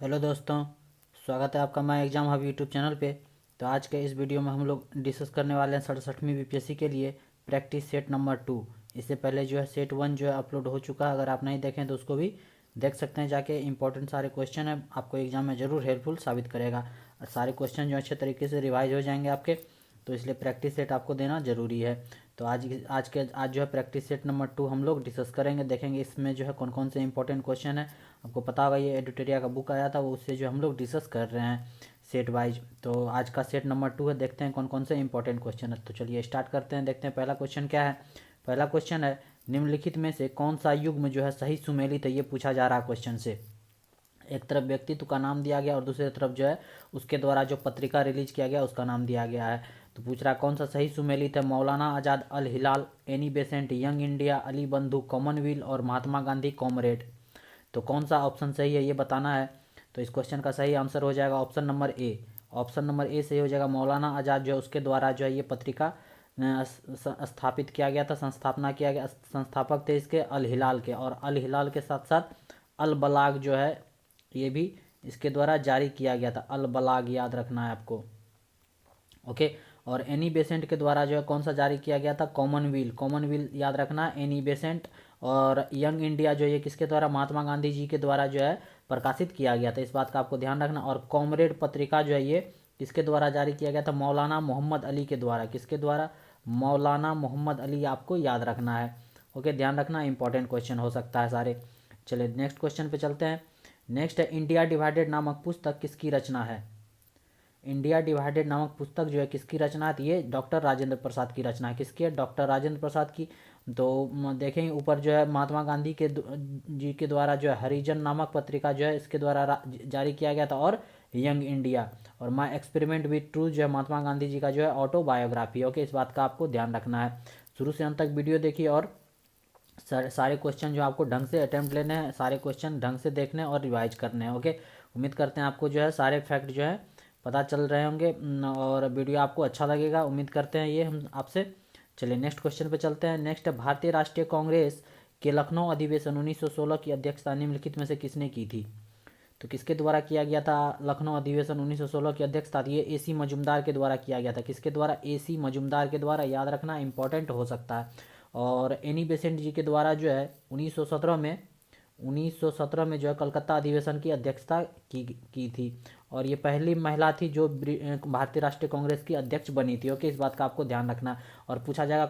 Hello दोस्तों, स्वागत है आपका my exam hub YouTube channel पे। तो आज के इस वीडियो में हम लोग डिस्कस करने वाले हैं 67वीं बीपीएससी के लिए प्रैक्टिस सेट नंबर 2। इससे पहले जो है सेट 1 जो है अपलोड हो चुका है। अगर आप नहीं देखें तो उसको भी देख सकते हैं जाके। इंपॉर्टेंट सारे क्वेश्चन है, आपको एग्जाम में ज़रूर हेल्पफुल साबित करेगा और सारे क्वेश्चन जो अच्छे तरीके से रिवाइज हो जाएंगे आपके। तो इसलिए प्रैक्टिस सेट आपको देना ज़रूरी है। तो आज जो है प्रैक्टिस सेट नंबर 2 हम लोग डिस्कस करेंगे, देखेंगे इसमें जो है कौन कौन से इंपॉर्टेंट क्वेश्चन है। आपको पता होगा ये एडिटोरिया का बुक आया था, वो उससे जो हम लोग डिस्कस कर रहे हैं सेट वाइज। तो आज का सेट नंबर 2 है, देखते हैं कौन कौन से इंपॉर्टेंट क्वेश्चन है। तो चलिए स्टार्ट करते हैं, देखते हैं पहला क्वेश्चन क्या है। पहला क्वेश्चन है, निम्नलिखित में से कौन सा युग्म जो है सही सुमेलित है, ये पूछा जा रहा है क्वेश्चन से। एक तरफ व्यक्तित्व का नाम दिया गया और दूसरी तरफ जो है उसके द्वारा जो पत्रिका रिलीज किया गया उसका नाम दिया गया है। तो पूछ रहा कौन सा सही सुमेलित है। Maulana Azad, Al Hilal, Annie Besant, Young India, Ali बंधु, कॉमनवेल्थ और महात्मा गांधी कॉमरेड। तो कौन सा ऑप्शन सही है ये बताना है। तो इस क्वेश्चन का सही आंसर हो जाएगा option number A. Option number A सही हो जाएगा। मौलाना आज़ाद जो है उसके द्वारा जो है ये पत्रिका स्थापित किया गया था, संस्थापना किया गया। संस्थापक थे इसके अल हिलाल के, और अल हिलाल के साथ साथ अल बलाग जो है ये भी इसके द्वारा जारी किया गया था। अल बलाग याद रखना है आपको, ओके। और एनी बेसेंट के द्वारा जो है कौन सा जारी किया गया था, कॉमनवेल्थ। कॉमनवेल्थ याद रखना, एनी बेसेंट। और यंग इंडिया जो है ये किसके द्वारा, महात्मा गांधी जी के द्वारा जो है प्रकाशित किया गया था, इस बात का आपको ध्यान रखना। और कॉमरेड पत्रिका जो है ये किसके द्वारा जारी किया गया था, मौलाना मोहम्मद अली के द्वारा। किसके द्वारा, मौलाना मोहम्मद अली, आपको याद रखना है, ओके। ध्यान रखना, इंपॉर्टेंट क्वेश्चन हो सकता है सारे। चलिए नेक्स्ट क्वेश्चन पे चलते हैं। नेक्स्ट है, इंडिया डिवाइडेड नामक पुस्तक किसकी रचना है। इंडिया डिवाइडेड नामक पुस्तक जो है किसकी रचना है, ये डॉक्टर राजेंद्र प्रसाद की रचना है। किसकी है, डॉक्टर राजेंद्र प्रसाद की। तो देखेंगे ऊपर जो है महात्मा गांधी के जी के द्वारा जो है हरिजन नामक पत्रिका जो है इसके द्वारा जारी किया गया था, और यंग इंडिया और माई एक्सपेरिमेंट विद ट्रूथ जो है महात्मा गांधी जी का जो है ऑटोबायोग्राफी, ओके। इस बात का आपको ध्यान रखना है। शुरू से अंत तक वीडियो देखिए और सारे क्वेश्चन जो आपको ढंग से अटेम्प्ट लेने हैं, सारे क्वेश्चन ढंग से देखने और रिवाइज करने हैं, ओके। उम्मीद करते हैं आपको जो है सारे फैक्ट जो है पता चल रहे होंगे और वीडियो आपको अच्छा लगेगा, उम्मीद करते हैं ये हम आपसे। चलिए नेक्स्ट क्वेश्चन पे चलते हैं। नेक्स्ट है, भारतीय राष्ट्रीय कांग्रेस के लखनऊ अधिवेशन 1916 की अध्यक्षता निम्नलिखित में से किसने की थी। तो किसके द्वारा किया गया था लखनऊ अधिवेशन 1916 की अध्यक्षता, ये एसी मजुमदार के द्वारा किया गया था। किसके द्वारा, एसी मजुमदार के द्वारा, याद रखना, इंपॉर्टेंट हो सकता है। और एनी बेसेंट जी के द्वारा जो है 1917 में जो है कलकत्ता अधिवेशन की अध्यक्षता की थी। और ये पहली महिला थी जो भारतीय राष्ट्रीय कांग्रेस की अध्यक्ष बनी थी, ओके। इस बात का आपको ध्यान रखना। और पूछा जाएगा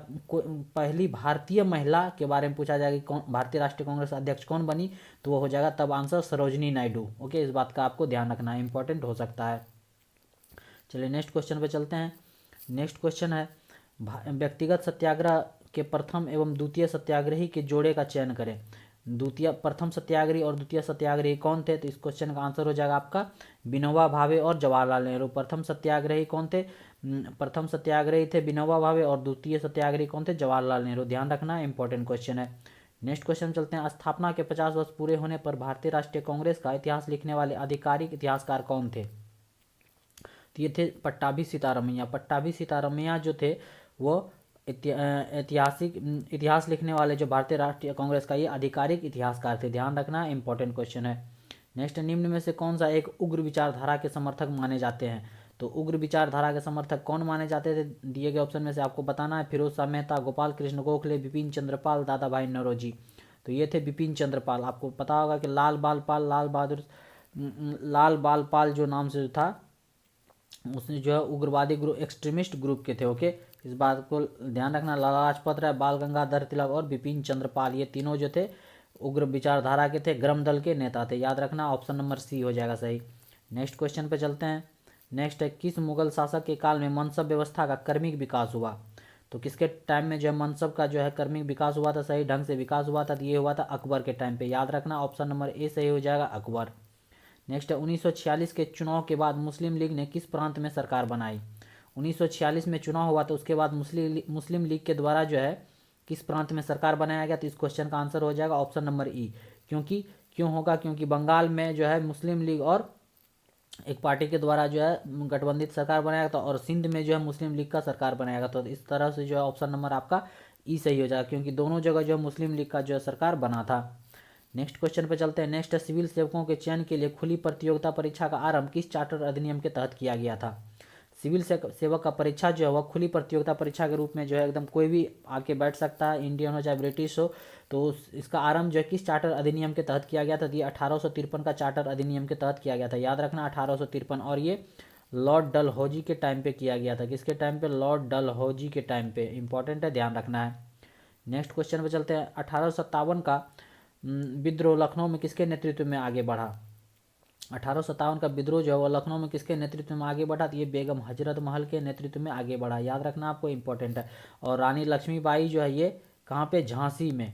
पहली भारतीय महिला के बारे में पूछा जाएगा कि कौन भारतीय राष्ट्रीय कांग्रेस अध्यक्ष कौन बनी, तो वो हो जाएगा तब आंसर सरोजनी नायडू, ओके। इस बात का आपको ध्यान रखना है, इंपॉर्टेंट हो सकता है। चलिए नेक्स्ट क्वेश्चन पे चलते हैं। नेक्स्ट क्वेश्चन है, व्यक्तिगत सत्याग्रह के प्रथम एवं द्वितीय सत्याग्रही के जोड़े का चयन करें। प्रथम सत्याग्रही और द्वितीय सत्याग्रही कौन थे, तो इस क्वेश्चन का आंसर हो जाएगा आपका विनोबा भावे और जवाहरलाल नेहरू। प्रथम सत्याग्रही कौन थे, प्रथम सत्याग्रही थे विनोबा भावे और द्वितीय सत्याग्रही कौन थे, जवाहरलाल नेहरू। ध्यान रखना, इंपॉर्टेंट क्वेश्चन है। नेक्स्ट क्वेश्चन चलते हैं, स्थापना के 50 वर्ष पूरे होने पर भारतीय राष्ट्रीय कांग्रेस का इतिहास लिखने वाले आधिकारिक इतिहासकार कौन थे। तो ये थे पट्टाभी सीतारमैया। पट्टाभी सीतारमैया जो थे वो ऐतिहासिक इतिहास लिखने वाले जो भारतीय राष्ट्रीय कांग्रेस का ये आधिकारिक इतिहासकार थे। ध्यान रखना, इंपॉर्टेंट क्वेश्चन है। नेक्स्ट, निम्न में से कौन सा एक उग्र विचारधारा के समर्थक माने जाते हैं। तो उग्र विचारधारा के समर्थक कौन माने जाते थे, दिए गए ऑप्शन में से आपको बताना है। फिरोज शाह मेहता, गोपाल कृष्ण गोखले, बिपिन चंद्रपाल, दादा भाई नौरोजी। तो ये थे बिपिन चंद्रपाल। आपको पता होगा कि लाल बाल पाल जो नाम से था उसने जो है उग्रवादी ग्रुप, एक्सट्रीमिस्ट ग्रुप के थे, ओके। इस बात को ध्यान रखना। लाला लाजपत राय, बाल गंगाधर तिलक और बिपिन चंद्रपाल, ये तीनों जो थे उग्र विचारधारा के थे, ग्रम दल के नेता थे। याद रखना, ऑप्शन नंबर सी हो जाएगा सही। नेक्स्ट क्वेश्चन पे चलते हैं। नेक्स्ट है, किस मुगल शासक के काल में मनसब व्यवस्था का क्रमिक विकास हुआ। तो किसके टाइम में जो है मनसब का जो है क्रमिक विकास हुआ था, सही ढंग से विकास हुआ था, तो ये हुआ था अकबर के टाइम पे। याद रखना, ऑप्शन नंबर ए सही हो जाएगा, अकबर। नेक्स्ट है, 1946 के चुनाव के बाद मुस्लिम लीग ने किस प्रांत में सरकार बनाई। 1946 में चुनाव हुआ तो उसके बाद मुस्लिम लीग के द्वारा जो है किस प्रांत में सरकार बनाया गया, तो इस क्वेश्चन का आंसर हो जाएगा ऑप्शन नंबर ई। क्यों होगा, क्योंकि बंगाल में जो है मुस्लिम लीग और एक पार्टी के द्वारा जो है गठबंधित सरकार बनाया था, और सिंध में जो है मुस्लिम लीग का सरकार बनाया गया। तो इस तरह से जो है ऑप्शन नंबर आपका ई सही हो जाएगा, क्योंकि दोनों जगह जो है मुस्लिम लीग का जो है सरकार बना था। नेक्स्ट क्वेश्चन पे चलते हैं। नेक्स्ट, सिविल सेवकों के चयन के लिए खुली प्रतियोगिता परीक्षा का आरंभ किस चार्टर अधिनियम के तहत किया गया था? सिविल सेवक का परीक्षा जो है वह खुली प्रतियोगिता परीक्षा के रूप में जो है एकदम कोई भी आके बैठ सकता है, इंडियन हो चाहे ब्रिटिश हो। तो इसका आरंभ जो है किस चार्टर अधिनियम के तहत किया गया था? ये 1853 का चार्टर अधिनियम के तहत किया गया था, याद रखना 1853। और ये लॉर्ड डलहौजी के टाइम पे किया गया था। किसके टाइम पे? लॉर्ड डलहौजी के टाइम पे। इंपॉर्टेंट है, ध्यान रखना है। नेक्स्ट क्वेश्चन पे चलते हैं। 1857 का विद्रोह लखनऊ में किसके नेतृत्व में आगे बढ़ा? 1857 का विद्रोह जो है वह लखनऊ में किसके नेतृत्व में आगे बढ़ा? तो ये बेगम हजरत महल के नेतृत्व में आगे बढ़ा, याद रखना आपको, इंपॉर्टेंट है। और रानी लक्ष्मीबाई जो है ये कहाँ पे? झांसी में।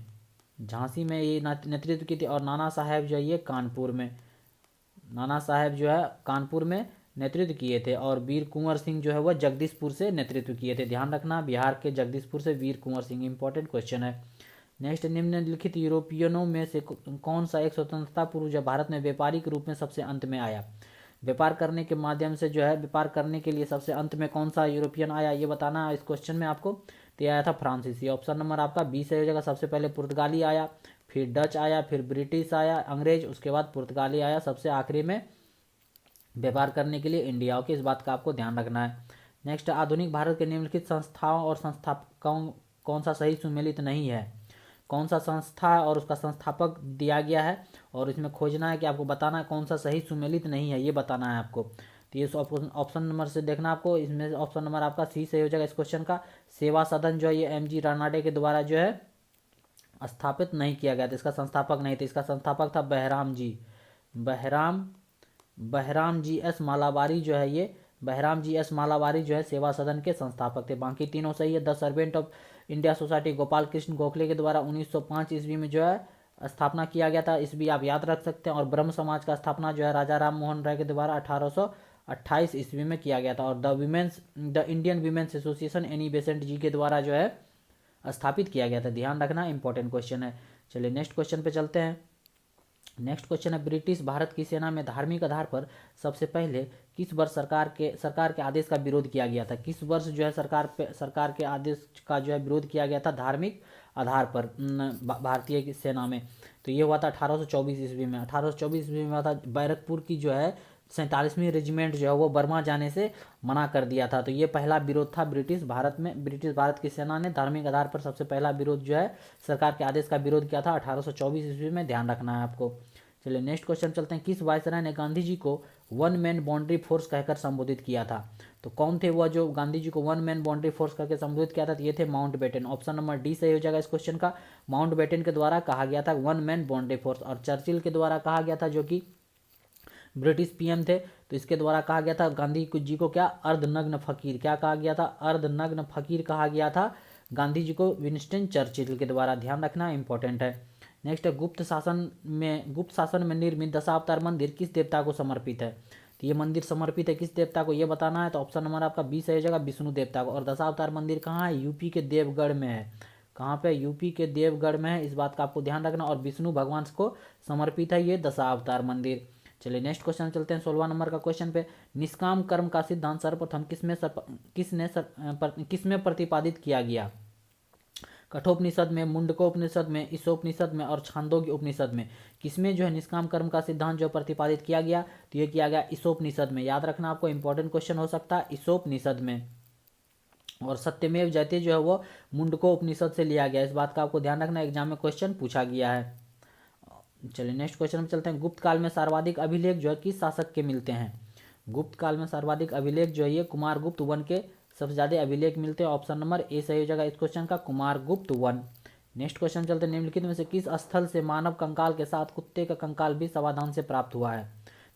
झांसी में ये नेतृत्व की थी। और नाना साहेब जो है ये कानपुर में। नाना साहेब जो है कानपुर में नेतृत्व किए थे। और वीर कुंवर सिंह जो है वह जगदीशपुर से नेतृत्व किए थे, ध्यान रखना, बिहार के जगदीशपुर से वीर कुंवर सिंह। इंपॉर्टेंट क्वेश्चन है। नेक्स्ट, निम्नलिखित यूरोपियनों में से कौन सा एक स्वतंत्रता पूर्व जब भारत में व्यापारिक रूप में सबसे अंत में आया? व्यापार करने के माध्यम से जो है व्यापार करने के लिए सबसे अंत में कौन सा यूरोपियन आया, ये बताना है इस क्वेश्चन में आपको। तो ये आया था फ्रांसीसी। ऑप्शन नंबर आपका 20 है, जगह सबसे पहले पुर्तगाली आया, फिर डच आया, फिर ब्रिटिश आया अंग्रेज, उसके बाद पुर्तगाली आया, सबसे आखिरी में व्यापार करने के लिए इंडिया। ओके, इस बात का आपको ध्यान रखना है। नेक्स्ट, आधुनिक भारत के निम्नलिखित संस्थाओं और संस्थापकों कौन सा सही सुमेलित नहीं है? कौन सा संस्था है और उसका संस्थापक दिया गया है, और इसमें खोजना है कि आपको बताना है कौन सा सही सुमेलित नहीं है, ये बताना है आपको। तो ये ऑप्शन नंबर से देखना आपको, इसमें ऑप्शन नंबर आपका सी सही हो जाएगा इस क्वेश्चन का। सेवा सदन जो है ये MG रानाडे के द्वारा जो है स्थापित नहीं किया गया था, इसका संस्थापक नहीं था। इसका संस्थापक था बहराम जी एस मालाबारी जो है ये बहराम जी एस मालाबारी जो है सेवा सदन के संस्थापक थे। बाकी तीनों सही है। The servant of India society Gopal Krishna Gokhale के द्वारा 1905 ईस्वी में जो है स्थापना किया गया था, इस भी आप याद रख सकते हैं। और ब्रह्म समाज का स्थापना जो है राजा राम मोहन राय के द्वारा 1828 ईस्वी में किया गया था। और the Indian Women's Association Annie Besant ji के द्वारा जो है स्थापित किया गया था, ध्यान रखना, इंपॉर्टेंट क्वेश्चन है। चलिए नेक्स्ट क्वेश्चन पे चलते हैं। नेक्स्ट क्वेश्चन है, ब्रिटिश भारत की सेना में धार्मिक आधार पर सबसे पहले किस वर्ष सरकार के आदेश का विरोध किया गया था? किस वर्ष जो है सरकार के आदेश का जो है विरोध किया गया था धार्मिक आधार पर भारतीय सेना में? तो ये हुआ था 1824 ईस्वी में। 1824 ईस्वी में हुआ था। बैरकपुर की जो है 47वीं रेजिमेंट जो है वो बर्मा जाने से मना कर दिया था। तो ये पहला विरोध था ब्रिटिश भारत की सेना ने धार्मिक आधार पर सबसे पहला विरोध जो है सरकार के आदेश का विरोध किया था 1824 ईस्वी में, ध्यान रखना है आपको। चलिए नेक्स्ट क्वेश्चन चलते हैं। किस वायसराय ने गांधी जी को वन मैन बाउंड्री फोर्स कहकर संबोधित किया था? तो कौन थे वह जो गांधी जी को वन मैन बाउंड्री फोर्स करके संबोधित किया था? तो ये थे माउंटबेटन। ऑप्शन नंबर डी सही हो जाएगा इस क्वेश्चन का। माउंटबेटन के द्वारा कहा गया था वन मैन बाउंड्री फोर्स। और चर्चिल के द्वारा कहा गया था, जो कि ब्रिटिश PM थे, तो इसके द्वारा कहा गया था गांधी जी को क्या? अर्धनग्न फकीर। क्या कहा गया था? अर्धनग्न फकीर कहा गया था गांधी जी को विंस्टन चर्चिल के द्वारा, ध्यान रखना, इंपॉर्टेंट है। नेक्स्ट है, गुप्त शासन में निर्मित दशावतार मंदिर किस देवता को समर्पित है? तो ये मंदिर समर्पित है किस देवता को, ये बताना है। तो ऑप्शन नंबर आपका 20 है जगह विष्णु देवता को। और दशावतार मंदिर कहाँ है? यूपी के देवगढ़ में है। कहाँ पे? यूपी के देवगढ़ में है, इस बात का आपको ध्यान रखना। और विष्णु भगवान को समर्पित है ये दशावतार मंदिर। चलिए नेक्स्ट क्वेश्चन चलते हैं 16वां नंबर का क्वेश्चन पे। निष्काम कर्म का सिद्धांत सर्वप्रथम किसमें प्रतिपादित किया गया? कठोपनिषद में, मुंडकोपनिषद में, ईशोपनिषद में और छांदोग्य उपनिषद में किसमें जो है निष्काम कर्म का सिद्धांत जो प्रतिपादित किया गया? तो ये किया गया ईशोपनिषद में, याद रखना आपको, इंपॉर्टेंट क्वेश्चन हो सकता है ईशोपनिषद में। और सत्यमेव जयते जो है वो मुंडको उपनिषद से लिया गया, इस बात का आपको ध्यान रखना, एग्जाम में क्वेश्चन पूछा गया है। चलिए नेक्स्ट क्वेश्चन में चलते हैं। गुप्त काल में सर्वाधिक अभिलेख जो है किस शासक के मिलते हैं? गुप्त काल में सर्वाधिक अभिलेख जो है ये कुमारगुप्त वन के सबसे ज्यादा अभिलेख मिलते हैं। ऑप्शन नंबर ए सही हो जाएगा इस क्वेश्चन का, कुमारगुप्त वन। नेक्स्ट क्वेश्चन चलते हैं। निम्नलिखित में से किस स्थल से मानव कंकाल के साथ कुत्ते का कंकाल भी सावधान से प्राप्त हुआ है?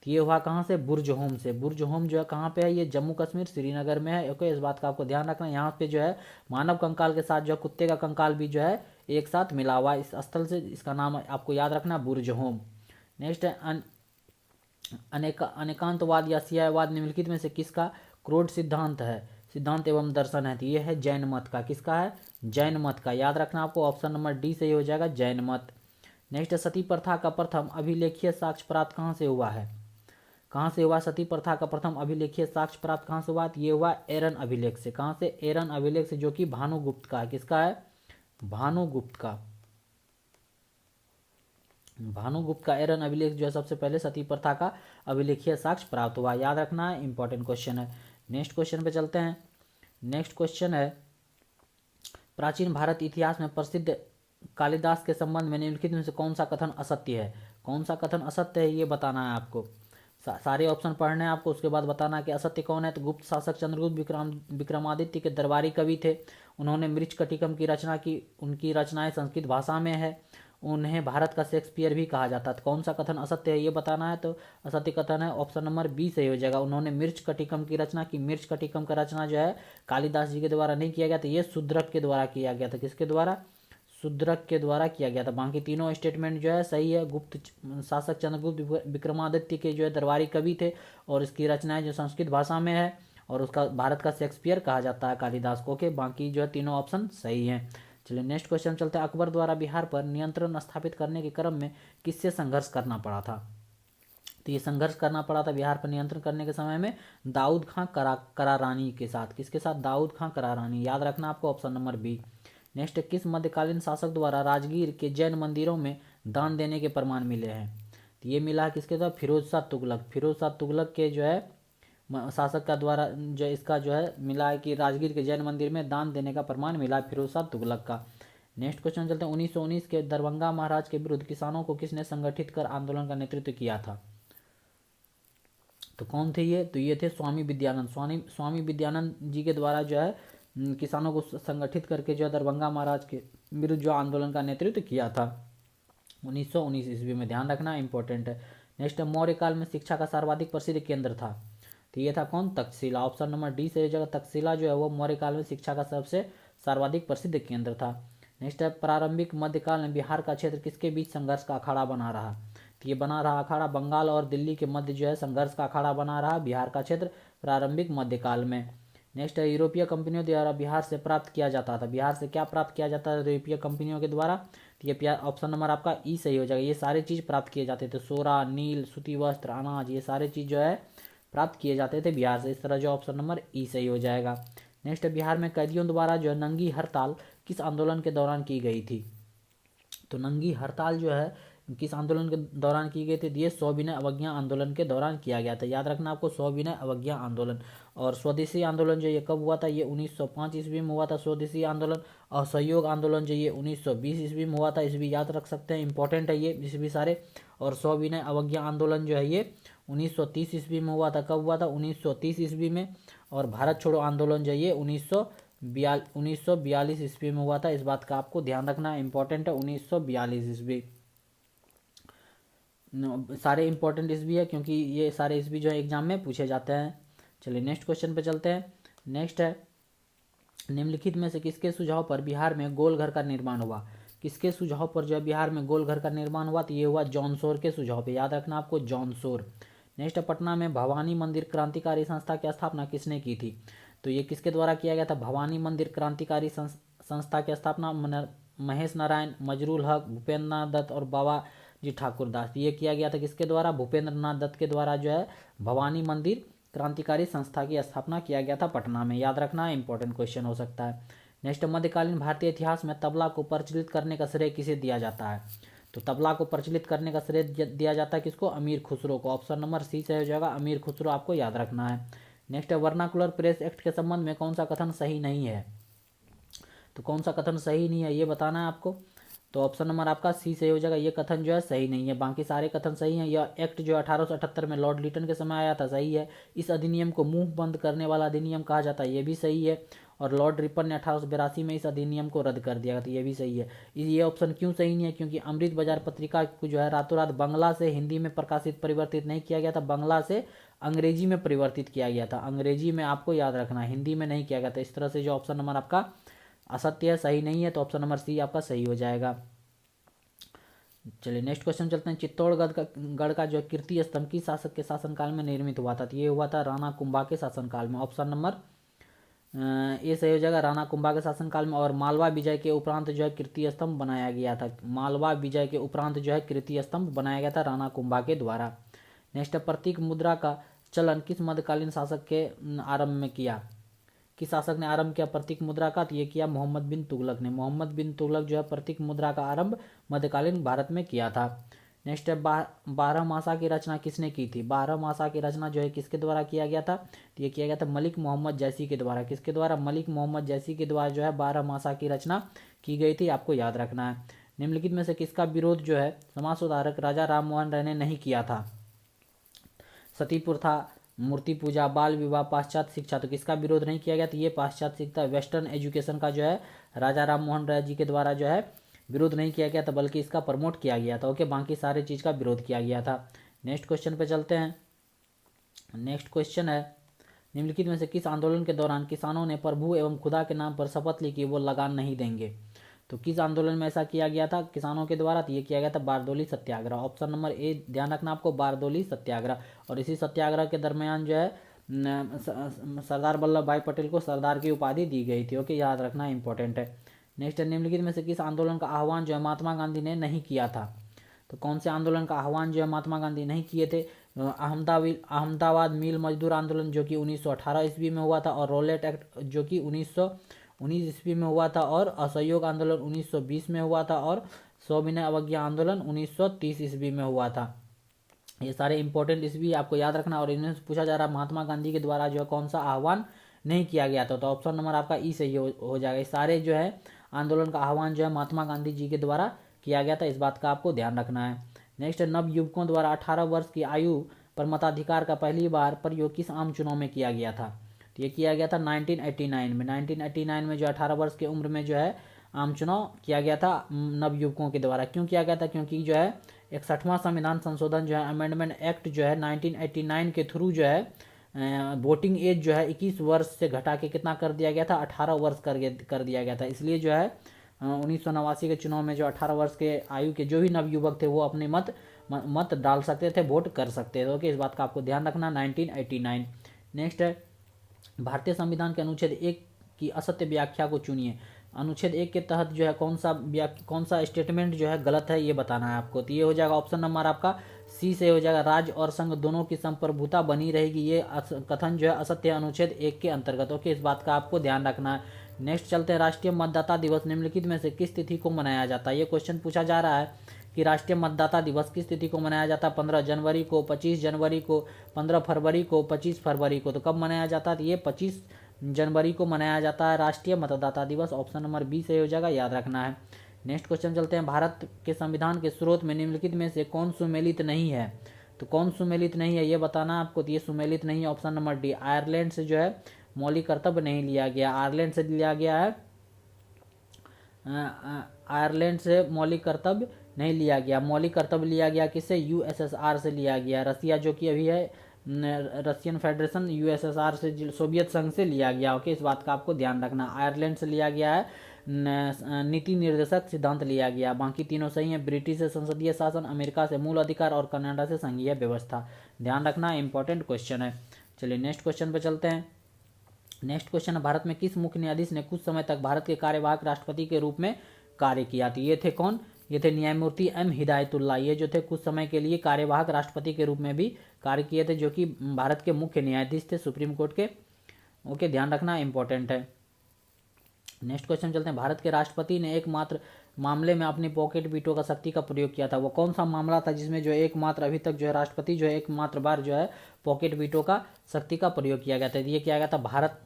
तो ये हुआ कहाँ से? बुर्ज होम से। बुर्ज होम जो है कहाँ पे है? ये जम्मू कश्मीर श्रीनगर में है। ओके, इस बात का आपको ध्यान रखना। यहाँ पे जो है मानव कंकाल के साथ जो कुत्ते का कंकाल भी जो है एक साथ मिला हुआ इस स्थल से, इसका नाम आपको याद रखना, बुर्ज होम। नेक्स्ट है अनेकांतवाद या सियावाद निम्नलिखित में से किसका क्रोध सिद्धांत है, सिद्धांत एवं दर्शन है? तो ये है जैन मत का। किसका है? जैन मत का, याद रखना आपको, ऑप्शन नंबर डी सही हो जाएगा, जैन मत। नेक्स्ट है सती प्रथा का प्रथम अभिलेखीय साक्ष्य प्राप्त कहाँ से हुआ है? कहाँ से हुआ सती प्रथा का प्रथम अभिलेखीय साक्ष्य प्राप्त कहाँ से हुआ? ये हुआ एरन अभिलेख से। कहाँ से? एरन अभिलेख से, जो कि भानुगुप्त का है। किसका है? भानुगुप्त का। भानुगुप्त का एरन अभिलेख जो है सबसे पहले सती प्रथा का अभिलेखीय साक्ष्य प्राप्त हुआ। याद रखना है, इंपॉर्टेंट क्वेश्चन है। नेक्स्ट क्वेश्चन पे चलते हैं। नेक्स्ट क्वेश्चन है, प्राचीन भारत इतिहास में प्रसिद्ध कालिदास के संबंध में निम्नलिखित में से कौन सा कथन असत्य है? कौन सा कथन असत्य है ये बताना है आपको। सारे ऑप्शन पढ़ने हैं आपको, उसके बाद बताना है कि असत्य कौन है। तो गुप्त शासक चंद्रगुप्त विक्रमादित्य के दरबारी कवि थे, उन्होंने मृच्छकटिकम की रचना की, उनकी रचनाएं संस्कृत भाषा में है, उन्हें भारत का शेक्सपियर भी कहा जाता है। तो कौन सा कथन असत्य है ये बताना है। तो असत्य कथन है ऑप्शन नंबर बी सही हो जाएगा, उन्होंने मृच्छकटिकम की रचना की। मृच्छकटिकम का रचना जो है कालिदास जी के द्वारा नहीं किया गया था, ये शूद्रक के द्वारा किया गया था। किसके द्वारा? शूद्रक के द्वारा किया गया था। बाकी तीनों स्टेटमेंट जो है सही है। गुप्त शासक चंद्रगुप्त विक्रमादित्य के जो है दरबारी कवि थे और इसकी रचनाएं जो संस्कृत भाषा में है और उसका भारत का शेक्सपियर कहा जाता है कालिदास को। के बाकी जो है तीनों ऑप्शन सही हैं। चलिए नेक्स्ट क्वेश्चन चलते हैं। अकबर द्वारा बिहार पर नियंत्रण स्थापित करने के क्रम में किससे संघर्ष करना पड़ा था? तो ये संघर्ष करना पड़ा था बिहार पर नियंत्रण करने के समय में दाऊद खां करारानी के साथ। किसके साथ? दाऊद खां करारानी। याद रखना आपको, ऑप्शन नंबर बी। नेक्स्ट, किस मध्यकालीन शासक द्वारा राजगीर के जैन मंदिरों में दान देने के प्रमाण मिले हैं? तो ये मिला है किसके द्वारा? फिरोज शाह तुगलक। फिरोज शाह तुगलक के जो है शासक का द्वारा जो इसका जो है मिला है कि राजगीर के जैन मंदिर में दान देने का प्रमाण मिला है फिरोज शाह तुगलक का। नेक्स्ट क्वेश्चन चलते हैं। 1919 के दरभंगा महाराज के विरुद्ध किसानों को किसने संगठित कर आंदोलन का नेतृत्व किया था? तो कौन थे ये? तो ये थे स्वामी विद्यानंद। स्वामी विद्यानंद जी के द्वारा जो है किसानों को संगठित करके जो है दरभंगा महाराज के विरुद्ध जो आंदोलन का नेतृत्व किया था 1919 ईस्वी में। ध्यान रखना इंपॉर्टेंट है। नेक्स्ट, मौर्य काल में शिक्षा का सर्वाधिक प्रसिद्ध केंद्र था। तो ये था कौन? तक्षशिला। ऑप्शन नंबर डी से जगह तक्षशिला जो है वो मौर्य काल में शिक्षा का सबसे सर्वाधिक प्रसिद्ध केंद्र था। नेक्स्ट है, प्रारंभिक मध्यकाल में बिहार का क्षेत्र किसके बीच संघर्ष का अखाड़ा बना रहा? तो ये बना रहा अखाड़ा बंगाल और दिल्ली के मध्य जो है संघर्ष का अखाड़ा बना रहा बिहार का क्षेत्र प्रारंभिक मध्यकाल में। नेक्स्ट है, यूरोपीय कंपनियों द्वारा बिहार से प्राप्त किया जाता था। बिहार से क्या प्राप्त किया जाता था यूरोपीय कंपनियों के द्वारा? तो ये ऑप्शन नंबर आपका ई सही हो जाएगा। ये सारे चीज़ प्राप्त किए जाते थे, सोरा, नील, सूती वस्त्र, अनाज, ये सारे चीज़ जो है प्राप्त किए जाते थे बिहार से। इस तरह जो ऑप्शन नंबर ई सही हो जाएगा। नेक्स्ट, बिहार में कैदियों द्वारा जो है नंगी हड़ताल किस आंदोलन के दौरान की गई थी? तो नंगी हड़ताल जो है किस आंदोलन के दौरान की गई थी? ये सविनय अवज्ञा आंदोलन के दौरान किया गया था। याद रखना आपको, सविनय अवज्ञा आंदोलन। और स्वदेशी आंदोलन जो ये कब हुआ था? ये 1905 ईस्वी में हुआ था स्वदेशी आंदोलन। और सहयोग आंदोलन जो ये 1920 ईस्वी में हुआ था। इस भी याद रख सकते हैं, इंपॉर्टेंट है ये इस भी सारे। और सविनय अवज्ञा आंदोलन जो है ये 1930 ईस्वी में हुआ था। कब हुआ था? 1930 ईस्वी में। और भारत छोड़ो आंदोलन जो ये 1942 ईस्वी में हुआ था। इस बात का आपको ध्यान रखना इंपॉर्टेंट है, 1942 ईस्वी। सारे इंपॉर्टेंट ईस्वी है क्योंकि ये सारे ईस्वी जो है एग्जाम में पूछे जाते हैं। चलिए नेक्स्ट क्वेश्चन पे चलते हैं। नेक्स्ट है, निम्नलिखित में से किसके सुझाव पर बिहार में गोल घर का निर्माण हुआ? किसके सुझाव पर जो है बिहार में गोल घर का निर्माण हुआ? तो ये हुआ जॉन शोर के सुझाव पे। याद रखना आपको, जॉन शोर। नेक्स्ट, पटना में भवानी मंदिर क्रांतिकारी संस्था की स्थापना किसने की थी? तो ये किसके द्वारा किया गया था? भवानी मंदिर क्रांतिकारी संस्था की स्थापना महेश नारायण, मजरूल हक, भूपेंद्र नाथ दत्त और बाबा जी ठाकुर दास। ये किया गया था किसके द्वारा? भूपेंद्र नाथ दत्त के द्वारा जो है भवानी मंदिर क्रांतिकारी संस्था की स्थापना किया गया था पटना में। याद रखना, इंपॉर्टेंट क्वेश्चन हो सकता है। नेक्स्ट, मध्यकालीन भारतीय इतिहास में तबला को प्रचलित करने का श्रेय किसे दिया जाता है? तो तबला को प्रचलित करने का श्रेय दिया जाता है किसको? अमीर खुसरो को। ऑप्शन नंबर सी से हो जाएगा, अमीर खुसरो आपको याद रखना है। नेक्स्ट है, वर्नाकुलर प्रेस एक्ट के संबंध में कौन सा कथन सही नहीं है? तो कौन सा कथन सही नहीं है ये बताना है आपको। तो ऑप्शन नंबर आपका सी सही हो जाएगा, ये कथन जो है सही नहीं है। बाकी सारे कथन सही हैं। यह एक्ट जो 1878 में लॉर्ड लिटन के समय आया था, सही है। इस अधिनियम को मुंह बंद करने वाला अधिनियम कहा जाता है, ये भी सही है। और लॉर्ड रिपन ने 1882 में इस अधिनियम को रद्द कर दिया था, ये भी सही है। ये ऑप्शन क्यों सही नहीं है? क्योंकि अमृत बाजार पत्रिका को जो है रातों रात बांग्ला से हिंदी में परिवर्तित नहीं किया गया था, बांग्ला से अंग्रेजी में परिवर्तित किया गया था। अंग्रेजी में आपको याद रखना, हिंदी में नहीं किया गया था। इस तरह से जो ऑप्शन नंबर आपका असत्य है, सही नहीं है। तो ऑप्शन नंबर सी आपका सही हो जाएगा। चलिए नेक्स्ट क्वेश्चन चलते हैं। चित्तौड़गढ़ का जो कीर्ति स्तंभ किस शासक के शासनकाल में निर्मित हुआ था? तो ये हुआ था राणा कुंभा के शासनकाल में। ऑप्शन नंबर ये सही हो जाएगा, राणा कुंभा के शासनकाल में। और मालवा विजय के उपरांत जो है कीर्ति स्तंभ बनाया गया था। मालवा विजय के उपरांत जो है कीर्ति स्तंभ बनाया गया था राणा कुंभा के द्वारा। नेक्स्ट, प्रतीक मुद्रा का चलन किस मध्यकालीन शासक के आरंभ में किया? किस शासक ने आरंभ किया प्रतीक मुद्रा का? तो ये किया मोहम्मद बिन तुगलक ने। मोहम्मद बिन तुगलक जो है प्रतीक मुद्रा का आरंभ मध्यकालीन भारत में किया था। नेक्स्ट है बारहमासा की रचना किसने की थी? बारहमासा की रचना जो है किसके द्वारा किया गया था? तो ये किया गया था मलिक मोहम्मद जैसी के द्वारा। किसके द्वारा? मलिक मोहम्मद जैसी के द्वारा जो है बारहमासा की रचना की गई थी, आपको याद रखना है। निम्नलिखित में से किसका विरोध जो है समाज सुधारक राजा राम मोहन राय ने नहीं किया था? सती प्रथा, मूर्ति पूजा, बाल विवाह, पाश्चात्य शिक्षा। तो किसका विरोध नहीं किया गया? तो ये पाश्चात्य शिक्षा, वेस्टर्न एजुकेशन का जो है राजा राम मोहन राय जी के द्वारा जो है विरोध नहीं किया गया था, बल्कि इसका प्रमोट किया गया था। ओके, बाकी सारे चीज़ का विरोध किया गया था। नेक्स्ट क्वेश्चन पे चलते हैं। नेक्स्ट क्वेश्चन है, निम्नलिखित में से किस आंदोलन के दौरान किसानों ने प्रभु एवं खुदा के नाम पर शपथ ली कि वो लगान नहीं देंगे? तो किस आंदोलन में ऐसा किया गया था किसानों के द्वारा? तो ये किया गया था बारदोली सत्याग्रह। ऑप्शन नंबर ए ध्यान रखना आपको, बारदोली सत्याग्रह। और इसी सत्याग्रह के दरमियान जो है सरदार वल्लभ भाई पटेल को सरदार की उपाधि दी गई थी। ओके, याद रखना इंपॉर्टेंट है। नेक्स्ट है, निम्नलिखित में से किस आंदोलन का आह्वान जो है महात्मा गांधी ने नहीं किया था? तो कौन से आंदोलन का आह्वान जो है महात्मा गांधी नहीं किए थे? अहमदाबाद मिल मजदूर आंदोलन जो कि 1918 ईस्वी में हुआ था, और रोलेट एक्ट जो कि 1919 ईस्वी में हुआ था, और असहयोग आंदोलन 1920 में हुआ था, और सविनय अवज्ञा आंदोलन 1930 ईस्वी में हुआ था। ये सारे इंपॉर्टेंट ईस्वी आपको याद रखना। और इनमें से पूछा जा रहा है महात्मा गांधी के द्वारा जो है कौन सा आह्वान नहीं किया गया था? तो ऑप्शन नंबर आपका ई सही हो जाएगा। ये सारे जो है आंदोलन का आह्वान जो है महात्मा गांधी जी के द्वारा किया गया था, इस बात का आपको ध्यान रखना है। नेक्स्ट, नव युवकों द्वारा 18 वर्ष की आयु पर मताधिकार का पहली बार प्रयोग किस आम चुनाव में किया गया था? तो ये किया गया था 1989 में। 1989 में जो 18 वर्ष की उम्र में जो है आम चुनाव किया गया था नव युवकों के द्वारा। क्यों किया गया था? क्योंकि जो है 61वां संविधान संशोधन जो है अमेंडमेंट एक्ट जो है 1989 के थ्रू जो है वोटिंग एज जो है 21 वर्ष से घटा के कितना कर दिया गया था? 18 वर्ष कर दिया गया था। इसलिए जो है 1989 के चुनाव में जो 18 वर्ष के आयु के जो भी नवयुवक थे वो अपने मत डाल सकते थे, वोट कर सकते थे। ओके, इस बात का आपको ध्यान रखना। 1989। नेक्स्ट है, भारतीय संविधान के अनुच्छेद 1 की असत्य व्याख्या को चुनिए। अनुच्छेद 1 के तहत जो है कौन सा स्टेटमेंट जो है गलत है, ये बताना है आपको। तो ये हो जाएगा ऑप्शन नंबर आपका सी से हो जाएगा, राज्य और संघ दोनों की संप्रभुता बनी रहेगी। ये कथन जो है असत्य है अनुच्छेद 1 के अंतर्गत। ओके, इस बात का आपको ध्यान रखना है। नेक्स्ट चलते हैं, राष्ट्रीय मतदाता दिवस निम्नलिखित में से किस तिथि को मनाया जाता है? ये क्वेश्चन पूछा जा रहा है कि राष्ट्रीय मतदाता दिवस किस तिथि को मनाया जाता है? 15 जनवरी को, 25 जनवरी को, 15 फरवरी को, 25 फरवरी को। तो कब मनाया जाता है? तो ये 25 जनवरी को मनाया जाता है राष्ट्रीय मतदाता दिवस। ऑप्शन नंबर बी से हो जाएगा, याद रखना है। नेक्स्ट क्वेश्चन चलते हैं, भारत के संविधान के स्रोत में निम्नलिखित में से कौन सुमेलित नहीं है? तो कौन सुमेलित नहीं है ये बताना है आपको। तो ये सुमेलित नहीं है ऑप्शन नंबर डी, आयरलैंड से जो है मौलिक कर्तव्य नहीं लिया गया। आयरलैंड से लिया गया है, आयरलैंड से मौलिक कर्तव्य नहीं लिया गया। मौलिक कर्तव्य लिया गया किससे? यूएसएसआर से लिया गया। रसिया जो कि अभी है रशियन फेडरेशन, यूएसएसआर से सोवियत संघ से लिया गया। ओके, इस बात का आपको ध्यान रखना। आयरलैंड से लिया गया है, नीति निर्देशक सिद्धांत लिया गया। बाकी तीनों सही है। ब्रिटिश से संसदीय शासन, अमेरिका से मूल अधिकार, और कनाडा से संघीय व्यवस्था। ध्यान रखना, इंपॉर्टेंट क्वेश्चन है। चलिए नेक्स्ट क्वेश्चन पे चलते हैं। नेक्स्ट क्वेश्चन है, भारत में किस मुख्य न्यायाधीश ने कुछ समय तक भारत के कार्यवाहक राष्ट्रपति के रूप में कार्य किया? तो ये थे कौन? ये थे न्यायमूर्ति एम हिदायतुल्लाह। ये जो थे कुछ समय के लिए कार्यवाहक राष्ट्रपति के रूप में भी कार्य किए थे, जो कि भारत के मुख्य न्यायाधीश थे सुप्रीम कोर्ट के। ओके, ध्यान रखना, इंपॉर्टेंट है। नेक्स्ट क्वेश्चन चलते हैं, भारत के राष्ट्रपति ने एकमात्र मामले में अपनी पॉकेट वीटो का शक्ति का प्रयोग किया था। वो कौन सा मामला था जिसमें जो एकमात्र अभी तक जो है राष्ट्रपति जो है एकमात्र बार जो है पॉकेट वीटो का शक्ति का प्रयोग किया गया था? ये किया गया था भारत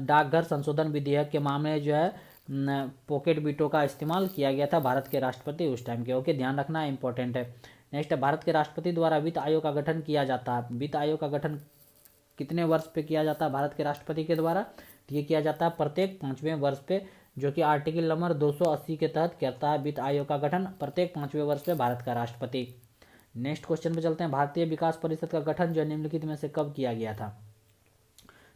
डाकघर संशोधन विधेयक के मामले में जो है पॉकेट वीटो का इस्तेमाल किया गया था भारत के राष्ट्रपति उस टाइम के। ओके, ध्यान रखना, इंपॉर्टेंट है। नेक्स्ट है, भारत के राष्ट्रपति द्वारा वित्त आयोग का गठन किया जाता है। वित्त आयोग का गठन कितने वर्ष पे किया जाता है भारत के राष्ट्रपति के द्वारा? तो ये किया जाता है प्रत्येक 5वें वर्ष पे, जो कि आर्टिकल नंबर 280 के तहत करता है वित्त आयोग का गठन प्रत्येक 5वें वर्ष पे भारत का राष्ट्रपति। नेक्स्ट क्वेश्चन पे चलते हैं, भारतीय विकास परिषद का गठन जो निम्नलिखित में से कब किया गया था?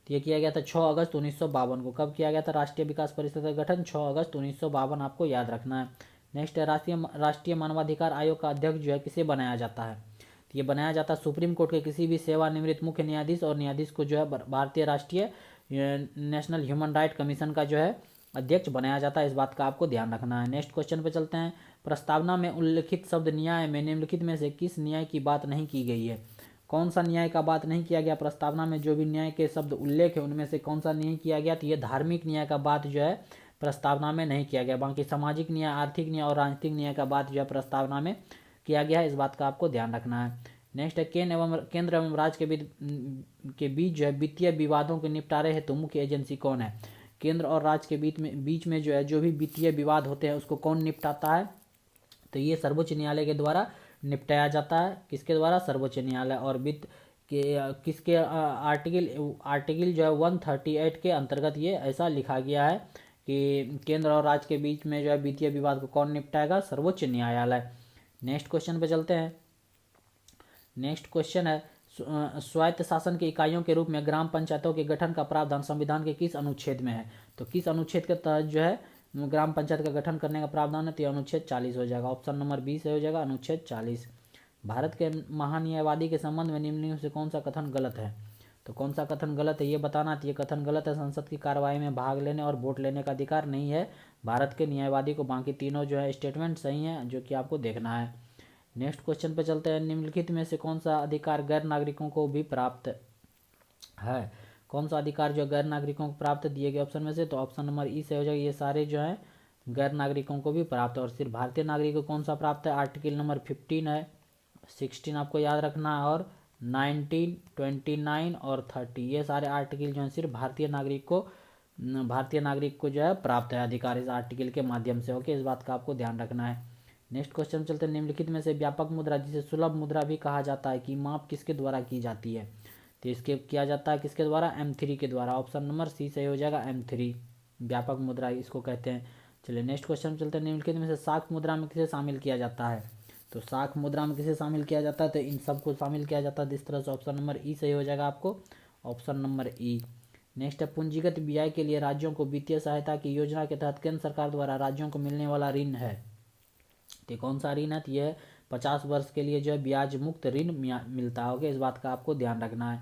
तो ये किया गया था 6 अगस्त 1952 को। कब किया गया था राष्ट्रीय विकास परिषद का गठन? 6 अगस्त 1952, आपको याद रखना है। नेक्स्ट है, राष्ट्रीय मानवाधिकार आयोग का अध्यक्ष जो है किसे बनाया जाता है? तो ये बनाया जाता है सुप्रीम कोर्ट के किसी भी सेवानिवृत्त मुख्य न्यायाधीश और न्यायाधीश को जो है भारतीय राष्ट्रीय नेशनल ह्यूमन राइट कमीशन का जो है अध्यक्ष बनाया जाता है। इस बात का आपको ध्यान रखना है। नेक्स्ट क्वेश्चन पे चलते हैं, प्रस्तावना में उल्लिखित शब्द न्याय में निम्नलिखित में से किस न्याय की बात नहीं की गई है? कौन सा न्याय का बात नहीं किया गया? प्रस्तावना में जो भी न्याय के शब्द उल्लेख है उनमें से कौन सा नहीं किया गया? तो ये धार्मिक न्याय का बात जो है प्रस्तावना में नहीं किया गया। बाकी सामाजिक न्याय, आर्थिक न्याय और राजनीतिक न्याय का बात जो है प्रस्तावना में किया गया है, इस बात का आपको ध्यान रखना है। नेक्स्ट है केंद्र एवं राज्य के बीच जो है वित्तीय विवादों के निपटारे हेतु मुख्य एजेंसी कौन है। केंद्र और राज्य के बीच में जो है जो भी वित्तीय विवाद होते हैं उसको कौन निपटाता है, तो ये सर्वोच्च न्यायालय के द्वारा निपटाया जाता है। किसके द्वारा, सर्वोच्च न्यायालय। और वित्त के किसके आर्टिकल जो है 138 के अंतर्गत ये ऐसा लिखा गया है कि केंद्र और राज्य के बीच में जो है वित्तीय विवाद को कौन निपटाएगा, सर्वोच्च न्यायालय। नेक्स्ट क्वेश्चन पे चलते हैं। नेक्स्ट क्वेश्चन है स्वायत्त शासन की इकाइयों के रूप में ग्राम पंचायतों के गठन का प्रावधान संविधान के किस अनुच्छेद में है। तो किस अनुच्छेद के तहत जो है ग्राम पंचायत का गठन करने का प्रावधान है, तो अनुच्छेद 40 हो जाएगा। ऑप्शन नंबर 20 हो जाएगा अनुच्छेद 40। भारत के महान्यायवादी के संबंध में निम्नलिखित से कौन सा कथन गलत है। तो कौन सा कथन गलत है ये बताना। तो ये कथन गलत है, संसद की कार्रवाई में भाग लेने और वोट लेने का अधिकार नहीं है भारत के न्यायवादी को। बाकी तीनों जो है स्टेटमेंट सही हैं, जो कि आपको देखना है। नेक्स्ट क्वेश्चन पे चलते हैं। निम्नलिखित में से कौन सा अधिकार गैर नागरिकों को भी प्राप्त है। कौन सा अधिकार जो गैर नागरिकों को प्राप्त दिए गए ऑप्शन में से, तो ऑप्शन नंबर ई से हो जाएगा। ये सारे जो है गैर नागरिकों को भी प्राप्त है। और सिर्फ भारतीय नागरिक को कौन सा प्राप्त है, आर्टिकल नंबर 15 है, 16 आपको याद रखना है, और 19, 29 और 30 ये सारे आर्टिकल जो है सिर्फ भारतीय नागरिक को जो है प्राप्त है अधिकार इस आर्टिकल के माध्यम से। ओके, इस बात का आपको ध्यान रखना है। नेक्स्ट क्वेश्चन चलते हैं। निम्नलिखित में से व्यापक मुद्रा जिसे सुलभ मुद्रा भी कहा जाता है की माप किसके द्वारा की जाती है। तो इसके किया जाता है किसके द्वारा, M3 के द्वारा। ऑप्शन नंबर सी सही हो जाएगा, M3 व्यापक मुद्रा इसको कहते हैं। चलिए नेक्स्ट क्वेश्चन चलते हैं। निम्नलिखित में से शाक मुद्रा में किसे शामिल किया जाता है। तो शाक मुद्रा में किसे शामिल किया जाता है, तो इन सबको शामिल किया जाता है इस तरह से। ऑप्शन नंबर ई सही हो जाएगा आपको, ऑप्शन नंबर ई। नेक्स्ट है पूंजीगत व्यय के लिए राज्यों को वित्तीय सहायता की योजना के तहत केंद्र सरकार द्वारा राज्यों को मिलने वाला ऋण है। तो कौन सा ऋण है, तो यह 50 वर्ष के लिए जो है ब्याज मुक्त ऋण मिलता होगा, इस बात का आपको ध्यान रखना है।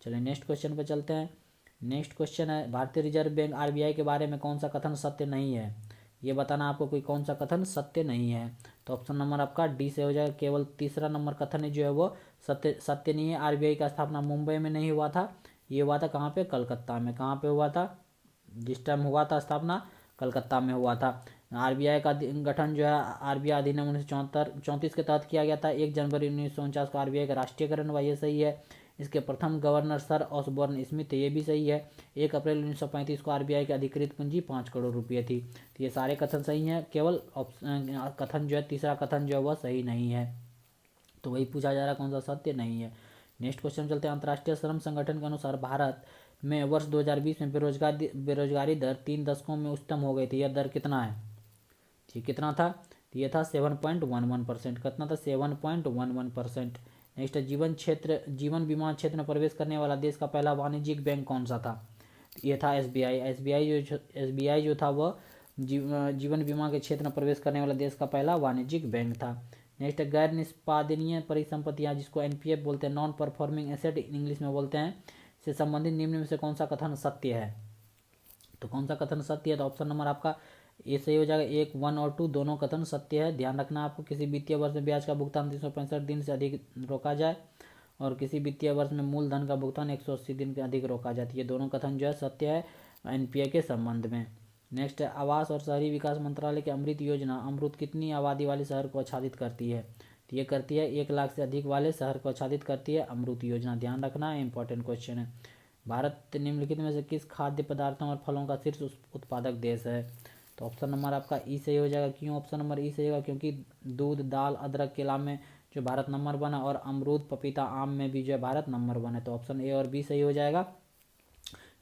चलिए नेक्स्ट क्वेश्चन पे चलते हैं। नेक्स्ट क्वेश्चन है भारतीय रिजर्व बैंक RBI के बारे में कौन सा कथन सत्य नहीं है। ये बताना आपको कोई कौन सा कथन सत्य नहीं है। तो ऑप्शन नंबर आपका डी से हो जाएगा। केवल तीसरा नंबर कथन जो है वो सत्य नहीं है। RBI का स्थापना मुंबई में नहीं हुआ था, ये हुआ था कहाँ पे, कलकत्ता में। कहाँ पे हुआ था, जिस टाइम हुआ था स्थापना कलकत्ता में हुआ था। RBI का गठन जो है RBI अधिनियम 1934 के तहत किया गया था। 1 जनवरी 1949 को RBI का राष्ट्रीयकरण हुआ, ये सही है। इसके प्रथम गवर्नर सर ऑसबोर्न स्मिथ, ये भी सही है। 1 अप्रैल 1935 को RBI की अधिकृत पूंजी 5 करोड़ रुपये थी। तो ये सारे कथन सही हैं, केवल कथन जो है तीसरा कथन जो है वह सही नहीं है। तो वही पूछा जा रहा है कौन सा सत्य नहीं है। नेक्स्ट क्वेश्चन चलते हैं। अंतर्राष्ट्रीय श्रम संगठन के अनुसार भारत में वर्ष 2020 में बेरोजगारी दर 3 दशकों में उच्चतम हो गई थी। यह दर कितना है, ये कितना था, तो ये था 7.11%। कितना था, 7.11%। नेक्स्ट है जीवन बीमा क्षेत्र में प्रवेश करने वाला देश का पहला वाणिज्यिक बैंक कौन सा था। ये था SBI जो था वह जीवन बीमा के क्षेत्र में प्रवेश करने वाला देश का पहला वाणिज्यिक बैंक था। नेक्स्ट है गैर निष्पादनीय परिसंपत्तियां जिसको NPF बोलते हैं, नॉन परफॉर्मिंग एसेट इंग्लिश में बोलते हैं, से संबंधित निम्न में से कौन सा कथन सत्य है। तो कौन सा कथन सत्य है, तो ऑप्शन नंबर आपका ये सही हो जाएगा। 1, 1 और 2 दोनों कथन सत्य है। ध्यान रखना आपको, किसी वित्तीय वर्ष में ब्याज का भुगतान 365 दिन से अधिक रोका जाए और किसी वित्तीय वर्ष में मूलधन का भुगतान 180 दिन के अधिक रोका जाए। ये दोनों कथन जो है सत्य है NPA के संबंध में। नेक्स्ट है आवास और शहरी विकास मंत्रालय की अमृत योजना अमृत कितनी आबादी वाले शहर को आच्छादित करती है। तो ये करती है 1 लाख से अधिक वाले शहर को आच्छादित करती है अमृत योजना। ध्यान रखना है, इंपॉर्टेंट क्वेश्चन है। भारत निम्नलिखित में से किस खाद्य पदार्थों और फलों का शीर्ष उत्पादक देश है। तो ऑप्शन नंबर आपका ई सही हो जाएगा। क्यों ऑप्शन नंबर ई सही होगा, क्योंकि दूध, दाल, अदरक, केला में जो भारत नंबर 1 है और अमरूद, पपीता, आम में भी जो है भारत नंबर 1 है। तो ऑप्शन ए और बी सही हो जाएगा,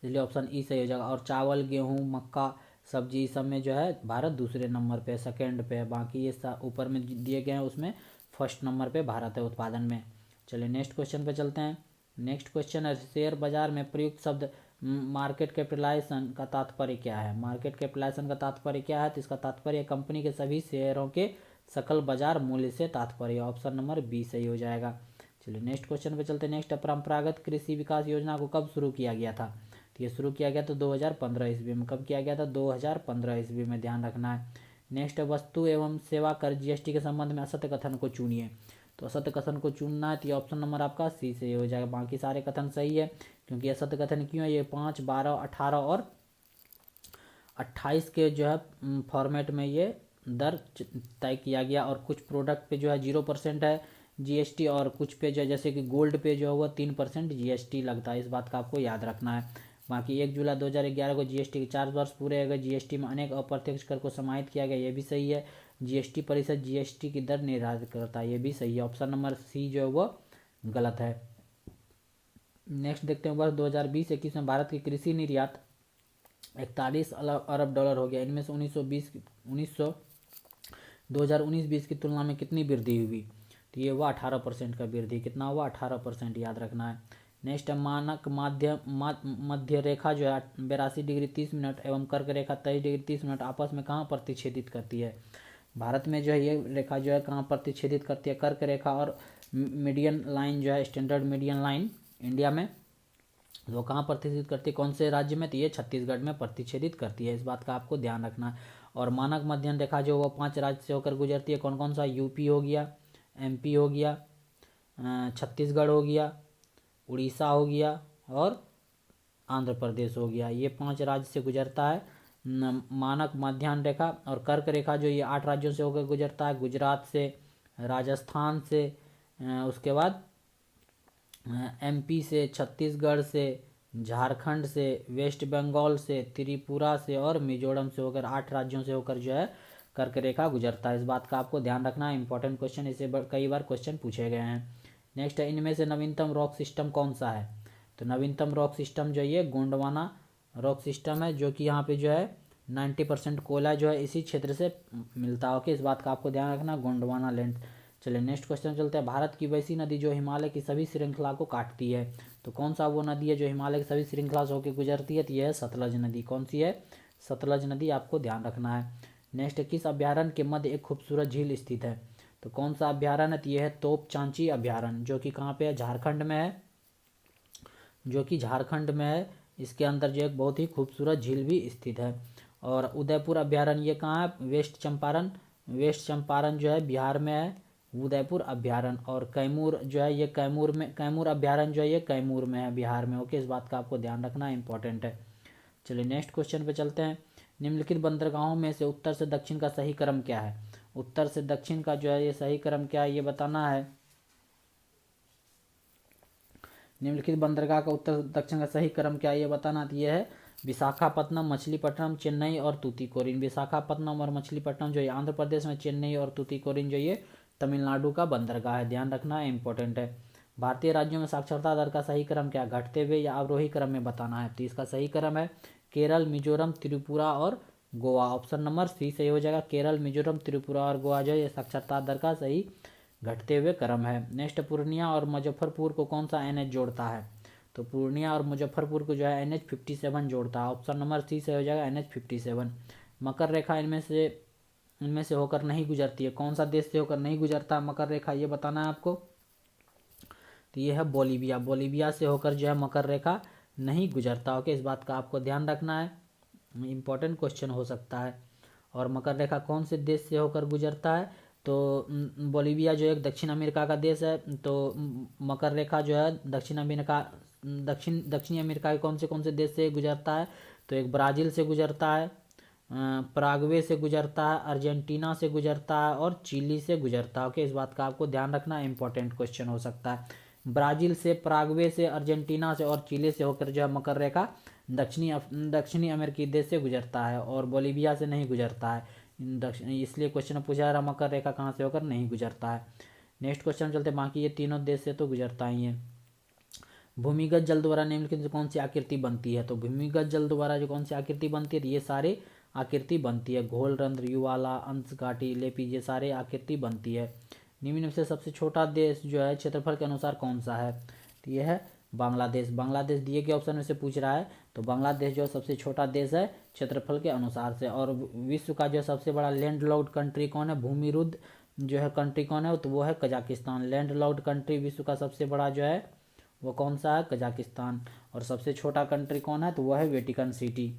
इसलिए ऑप्शन ई सही हो जाएगा। और चावल, गेहूँ, मक्का, सब्जी सब में जो है भारत दूसरे नंबर पे, सेकेंड पे है। बाकी ये ऊपर में दिए गए हैं उसमें फर्स्ट नंबर पे भारत है उत्पादन में। चलिए नेक्स्ट क्वेश्चन पे चलते हैं। नेक्स्ट क्वेश्चन है शेयर बाजार में प्रयुक्त शब्द मार्केट कैपिटलाइजेशन का तात्पर्य क्या है। मार्केट कैपिटलाइजेशन का तात्पर्य क्या है, तो इसका तात्पर्य कंपनी के सभी शेयरों के सकल बाजार मूल्य से तात्पर्य। ऑप्शन नंबर बी सही हो जाएगा। चलिए नेक्स्ट क्वेश्चन पे चलते हैं। नेक्स्ट परंपरागत कृषि विकास योजना को कब शुरू किया गया था। तो ये शुरू किया गया था 2015 ईस्वी में। कब किया गया था, 2015 ईस्वी में, ध्यान रखना है। नेक्स्ट वस्तु एवं सेवा कर GST के संबंध में असत्य कथन को चुनिए। तो असत्य कथन को चुनना है, तो ये ऑप्शन नंबर आपका सी से हो जाएगा। बाकी सारे कथन सही है, क्योंकि असत्य कथन क्यों है, ये 5, 12, 18 और 28 के जो है फॉर्मेट में ये दर तय किया गया, और कुछ प्रोडक्ट पे जो है 0% है जीएसटी, और कुछ पे जो है जैसे कि गोल्ड पे जो है वो 3% जीएसटी लगता है। इस बात का आपको याद रखना है। बाकी 1 जुलाई 2011 को जीएसटी के 4 वर्ष पूरे हो गए। जीएसटी में अनेक अप्रत्यक्ष कर को समाहित किया गया, ये भी सही है। जीएसटी परिषद जीएसटी की दर निर्धारित करता है, ये भी सही है। ऑप्शन नंबर सी जो है वो गलत है। नेक्स्ट देखते हैं, वर्ष 2020-21 में भारत की कृषि निर्यात 41 अरब डॉलर हो गया। इनमें से 2019-20 की तुलना में कितनी वृद्धि हुई? तो ये हुआ 18% का वृद्धि। कितना हुआ? 18%, याद रखना है। नेक्स्ट है, मानक मध्य रेखा जो है 82 डिग्री 30 मिनट एवं कर्क रेखा 23 डिग्री 30 मिनट आपस में कहाँ प्रतिच्छेदित करती है? भारत में जो है ये रेखा जो है कहाँ प्रतिच्छेदित करती है? कर्क रेखा। और मीडियन लाइन जो है स्टैंडर्ड मीडियन लाइन इंडिया में वो कहाँ प्रतिच्छेदित करती है? कौन से राज्य में? तो ये छत्तीसगढ़ में प्रतिच्छेदित करती है। इस बात का आपको ध्यान रखना है। और मानक मध्यम रेखा जो वो 5 राज्य से होकर गुजरती है। कौन कौन सा? यूपी हो गया, एमपी हो गया, छत्तीसगढ़ हो गया, उड़ीसा हो गया और आंध्र प्रदेश हो गया। ये 5 राज्य से गुजरता है मानक मध्याह्न रेखा। और कर्क रेखा जो ये 8 राज्यों से होकर गुजरता है, गुजरात से, राजस्थान से, उसके बाद एमपी से, छत्तीसगढ़ से, झारखंड से, वेस्ट बंगाल से, त्रिपुरा से और मिजोरम से होकर 8 राज्यों से होकर जो है कर्क रेखा गुजरता है। इस बात का आपको ध्यान रखना है, इंपॉर्टेंट क्वेश्चन, इसे कई बार क्वेश्चन पूछे गए हैं। नेक्स्ट है, इनमें से नवीनतम रॉक सिस्टम कौन सा है? तो नवीनतम रॉक सिस्टम जो ये गोंडवाना रॉक सिस्टम है, जो कि यहाँ पे जो है 90% कोयला जो है इसी क्षेत्र से मिलता है। ओके, इस बात का आपको ध्यान रखना, गोंडवाना लैंड। चलिए नेक्स्ट क्वेश्चन चलते हैं। भारत की वैसी नदी जो हिमालय की सभी श्रृंखला को काटती है, तो कौन सा वो नदी है जो हिमालय की सभी श्रृंखला से होकर गुजरती है? तो यह है सतलज नदी। कौन सी है? सतलज नदी, आपको ध्यान रखना है। नेक्स्ट, किस अभ्यारण्य के मध्य एक खूबसूरत झील स्थित है? तो कौन सा अभ्यारण्य है? तो यह है तोप चांची अभ्यारण्य, जो कि कहाँ पे है? झारखंड में है, जो कि झारखंड में है। इसके अंदर जो एक बहुत ही खूबसूरत झील भी स्थित है। और उदयपुर अभ्यारण्य ये कहाँ है? वेस्ट चंपारण जो है बिहार में है, उदयपुर अभ्यारण्य। और कैमूर जो है ये कैमूर अभ्यारण्य जो है ये कैमूर में है, बिहार में। ओके, इस बात का आपको ध्यान रखना इंपॉर्टेंट है। चलिए नेक्स्ट क्वेश्चन पे चलते हैं। निम्नलिखित बंदरगाहों में से उत्तर से दक्षिण का सही क्रम क्या है? उत्तर से दक्षिण का जो है ये सही क्रम क्या है, ये बताना है। निम्नलिखित बंदरगाह का उत्तर दक्षिण का सही क्रम क्या है, ये बताना। तो ये है विशाखापत्तनम, मछलीपट्टनम, चेन्नई और तूतीकोरिन। विशाखापत्तनम और मछलीपट्टनम जो है आंध्र प्रदेश में, चेन्नई और तूतीकोरिन जो ये तमिलनाडु का बंदरगाह है। ध्यान रखना है, इंपॉर्टेंट है। भारतीय राज्यों में साक्षरता दर का सही क्रम क्या है? घटते हुए या अवरोही क्रम में बताना है। तो इसका सही क्रम है केरल, मिजोरम, त्रिपुरा और गोवा। ऑप्शन नंबर सी सही हो जाएगा। केरल, मिजोरम, त्रिपुरा और गोवा जो है ये साक्षरता दर का सही घटते हुए क्रम है। नेक्स्ट, पूर्णिया और मुजफ्फरपुर को कौन सा एनएच जोड़ता है? तो पूर्णिया और मुजफ्फरपुर को जो है NH 57 जोड़ता है। ऑप्शन नंबर सी से हो जाएगा NH 57। मकर रेखा इनमें से होकर नहीं गुजरती है। कौन सा देश से होकर नहीं गुजरता है मकर रेखा, ये बताना है आपको। तो ये है बोलीविया। बोलीविया से होकर जो है मकर रेखा नहीं गुजरता। ओके, इस बात का आपको ध्यान रखना है, इंपॉर्टेंट क्वेश्चन हो सकता है। और मकर रेखा कौन से देश से होकर गुजरता है? तो बोलीविया जो एक दक्षिण अमेरिका का देश है। तो मकर रेखा जो है दक्षिणी अमेरिका के कौन से देश से गुजरता है? तो एक ब्राज़ील से गुजरता है, पराग्वे से गुजरता है, अर्जेंटीना से गुजरता है और चिली से गुजरता है। ओके, इस बात का आपको ध्यान रखना, इंपॉर्टेंट क्वेश्चन हो सकता है। ब्राज़ील से, पराग्वे से, अर्जेंटीना से और चिली से होकर जो है मकर रेखा दक्षिणी अमेरिकी देश से गुजरता है और बोलीविया से नहीं गुजरता है। इसलिए क्वेश्चन पूछा जा रहा मकर रेखा कहाँ से होकर नहीं गुजरता है। नेक्स्ट क्वेश्चन चलते, बाकी ये तीनों देश से तो गुजरता ही है। भूमिगत जल द्वारा निम्नलिखित कौन सी आकृति बनती है? तो भूमिगत जल द्वारा जो कौन सी आकृति बनती है? ये सारे आकृति बनती है। घोल, रंध्र, युवाला, अंश घाटी, लेपी, ये सारे आकृति बनती है। निम्न में से सबसे छोटा देश जो है क्षेत्रफल के अनुसार कौन सा है? तो यह है बांग्लादेश। बांग्लादेश दिए गए ऑप्शन में से पूछ रहा है, तो बांग्लादेश जो सबसे छोटा देश है क्षेत्रफल के अनुसार से। और विश्व का जो सबसे बड़ा लैंड लॉक्ड कंट्री कौन है? भूमिरुद्ध जो है कंट्री कौन है? तो वो है कजाकिस्तान। लैंड लॉक्ड कंट्री विश्व का सबसे बड़ा जो है वो कौन सा है? कजाकिस्तान। और सबसे छोटा कंट्री कौन है? तो वो है वेटिकन सिटी।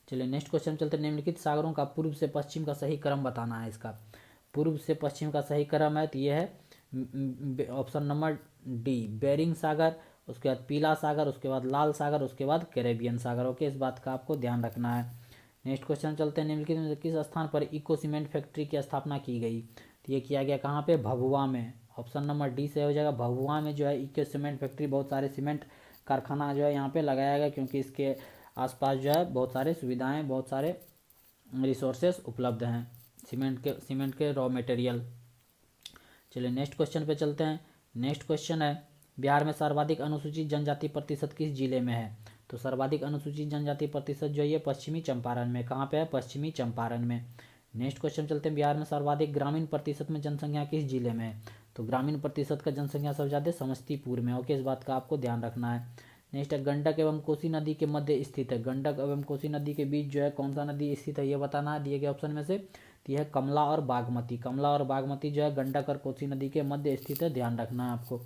चलिए नेक्स्ट क्वेश्चन चलते, निम्नलिखित सागरों का पूर्व से पश्चिम का सही क्रम बताना है। इसका पूर्व से पश्चिम का सही क्रम है तो ये है ऑप्शन नंबर डी, बेरिंग सागर, उसके बाद पीला सागर, उसके बाद लाल सागर, उसके बाद कैरेबियन सागर। ओके, इस बात का आपको ध्यान रखना है। नेक्स्ट क्वेश्चन चलते हैं, निम्नलिखित में से किस स्थान पर इको सीमेंट फैक्ट्री की स्थापना की गई? तो ये किया गया कहाँ पे? भभुआ में। ऑप्शन नंबर डी से हो जाएगा। भभुआ में जो है इको सीमेंट फैक्ट्री, बहुत सारे सीमेंट कारखाना जो है यहाँ पे लगाया गया, क्योंकि इसके आसपास जो है बहुत सारे सुविधाएं, बहुत सारे रिसोर्सेस उपलब्ध हैं सीमेंट के रॉ मटेरियल। चलिए नेक्स्ट क्वेश्चन पे चलते हैं। नेक्स्ट क्वेश्चन है, बिहार में सर्वाधिक अनुसूचित जनजाति प्रतिशत किस जिले में है? तो सर्वाधिक अनुसूचित जनजाति प्रतिशत जो है ये पश्चिमी चंपारण में। कहाँ पे है? पश्चिमी चंपारण में। नेक्स्ट क्वेश्चन चलते हैं, बिहार में सर्वाधिक ग्रामीण प्रतिशत में जनसंख्या किस जिले में है? तो ग्रामीण प्रतिशत का जनसंख्या सबसे ज़्यादा समस्तीपुर में। ओके, इस बात का आपको ध्यान रखना है। नेक्स्ट है, गंडक एवं कोसी नदी के मध्य स्थित है। गंडक एवं कोसी नदी के बीच जो है कौन सा नदी स्थित है, ये बताना है दिए गए ऑप्शन में से। तो यह कमला और बागमती। कमला और बागमती जो है गंडक और कोसी नदी के मध्य स्थित है, ध्यान रखना है आपको।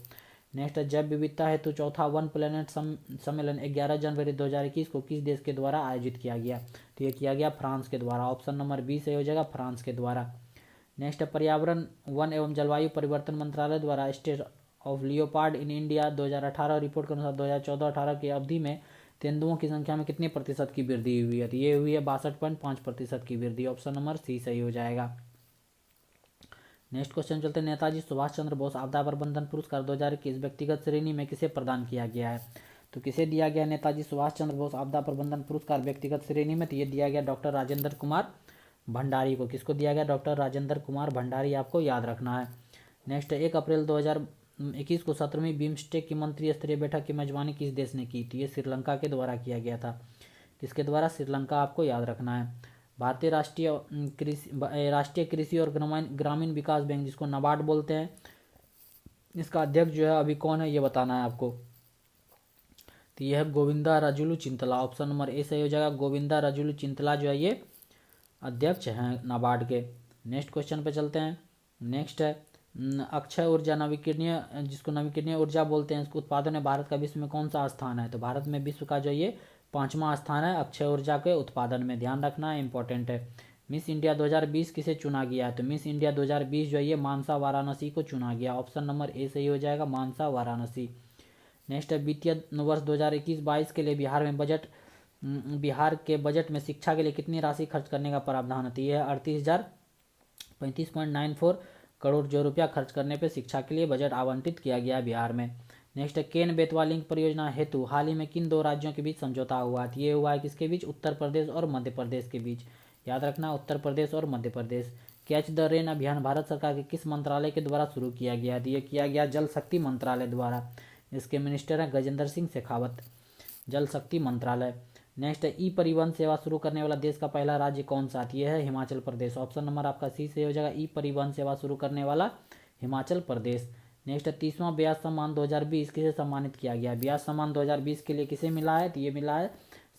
नेक्स्ट है, जैव विविधता हेतु चौथा वन प्लेनेट सम्मेलन 11 जनवरी 2021 को किस देश के द्वारा आयोजित किया गया? तो ये किया गया फ्रांस के द्वारा। ऑप्शन नंबर बी से हो जाएगा, फ्रांस के द्वारा। नेक्स्ट है, पर्यावरण वन एवं जलवायु परिवर्तन मंत्रालय द्वारा state of leopard in India 2018 report के अनुसार 2014-18 की अवधि में तेंदुओं की संख्या में कितने प्रतिशत की वृद्धि हुई है? तो ये हुई है 62.5% की वृद्धि। ऑप्शन नंबर सी सही हो जाएगा। नेक्स्ट क्वेश्चन चलते हैं, नेताजी सुभाष चंद्र बोस आपदा प्रबंधन पुरस्कार 2021 व्यक्तिगत श्रेणी में किसे प्रदान किया गया है? तो किसे दिया गया नेताजी सुभाष चंद्र बोस आपदा प्रबंधन पुरस्कार व्यक्तिगत श्रेणी में? तो ये दिया गया डॉक्टर राजेंद्र कुमार भंडारी को। किसको दिया गया? डॉक्टर राजेंद्र कुमार भंडारी, आपको याद रखना है। नेक्स्ट है, 1 अप्रैल 2021 को 17वीं बिम्स्टेक की मंत्री स्तरीय बैठक की मेजबानी किस देश ने की? तो ये श्रीलंका के द्वारा किया गया था। किसके द्वारा? श्रीलंका, आपको याद रखना है। भारतीय राष्ट्रीय कृषि और ग्रामीण विकास बैंक, जिसको नाबार्ड बोलते हैं, इसका अध्यक्ष जो है अभी कौन है, ये बताना है आपको। तो यह है Govinda Rajulu Chintala. Option number A सही हो जाएगा। गोविंदा राजुलू चिंतला जो है ये अध्यक्ष हैं नाबार्ड के। नेक्स्ट क्वेश्चन पे चलते हैं। नेक्स्ट है, अक्षय ऊर्जा नवीकरणीय, जिसको नवीकरणीय ऊर्जा बोलते हैं, इसके उत्पादन में भारत का विश्व में कौन सा स्थान है? तो भारत में विश्व का जो ये 5वां स्थान है अक्षय ऊर्जा के उत्पादन में, ध्यान रखना है, इंपॉर्टेंट है। मिस इंडिया 2020 किसे चुना गया है? तो मिस इंडिया 2020 जो है ये मानसा वाराणसी को चुना गया। ऑप्शन नंबर ए सही हो जाएगा, मानसा वाराणसी। नेक्स्ट है, वित्तीय वर्ष 2021-22 के लिए बिहार के बजट में शिक्षा के लिए कितनी राशि खर्च करने का प्रावधान है? यह 38,035.94 करोड़ जो रुपया खर्च करने पर शिक्षा के लिए बजट आवंटित किया गया बिहार में। नेक्स्ट है, केन बेतवा लिंक परियोजना हेतु हाल ही में किन 2 राज्यों के बीच समझौता हुआ है? ये हुआ है किसके बीच? उत्तर प्रदेश और मध्य प्रदेश के बीच। याद रखना, उत्तर प्रदेश और Madhya Pradesh. Catch the rain अभियान भारत सरकार के किस मंत्रालय के द्वारा शुरू किया गया? ये किया गया जल शक्ति मंत्रालय द्वारा। इसके मिनिस्टर हैं गजेंद्र सिंह शेखावत, जल शक्ति मंत्रालय। नेक्स्ट है, ई परिवहन सेवा शुरू करने वाला देश का पहला राज्य कौन सा? ये है हिमाचल प्रदेश। ऑप्शन नंबर आपका सी से हो जाएगा, ई परिवहन सेवा शुरू करने वाला हिमाचल प्रदेश। नेक्स्ट है, 30वां ब्याज सम्मान 2020 किसे सम्मानित किया गया? ब्याज सम्मान 2020 के लिए किसे मिला है? तो ये मिला है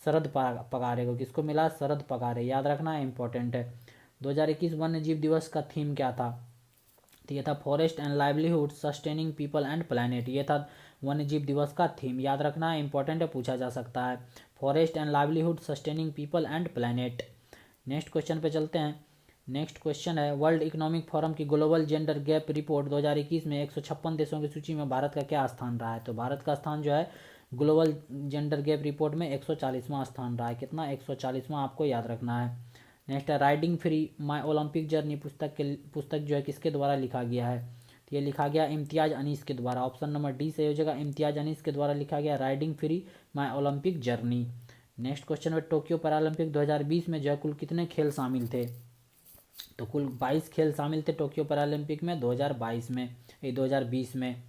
शरद पगारे को। किसको मिला? शरद पगारे, याद रखना है, इंपॉर्टेंट है। 2021 वन्य जीव दिवस का थीम क्या था? तो ये था forest and livelihood sustaining people and planet. ये था वन्य जीव दिवस का थीम, याद रखना है, इंपॉर्टेंट है, पूछा जा सकता है। Forest and livelihood sustaining people and planet. Next question पे चलते हैं। नेक्स्ट क्वेश्चन है, वर्ल्ड इकोनॉमिक फोरम की ग्लोबल जेंडर गैप रिपोर्ट 2021 में 156 देशों की सूची में भारत का क्या स्थान रहा है? तो भारत का स्थान जो है ग्लोबल जेंडर गैप रिपोर्ट में 140वां स्थान रहा है। कितना? 140वां, आपको याद रखना है। नेक्स्ट है, राइडिंग फ्री माई ओलंपिक जर्नी पुस्तक जो है किसके द्वारा लिखा गया है? तो ये लिखा गया इम्तियाज अनीस के द्वारा। ऑप्शन नंबर डी से हो जाएगा, इम्तियाज अनीस के द्वारा लिखा गया राइडिंग फ्री माई ओलंपिक जर्नी। नेक्स्ट क्वेश्चन है, टोक्यो पैरालंपिक 2020 में जो है कुल कितने खेल शामिल थे? तो कुल 22 खेल शामिल थे टोक्यो पैरालंपिक में 2020 में।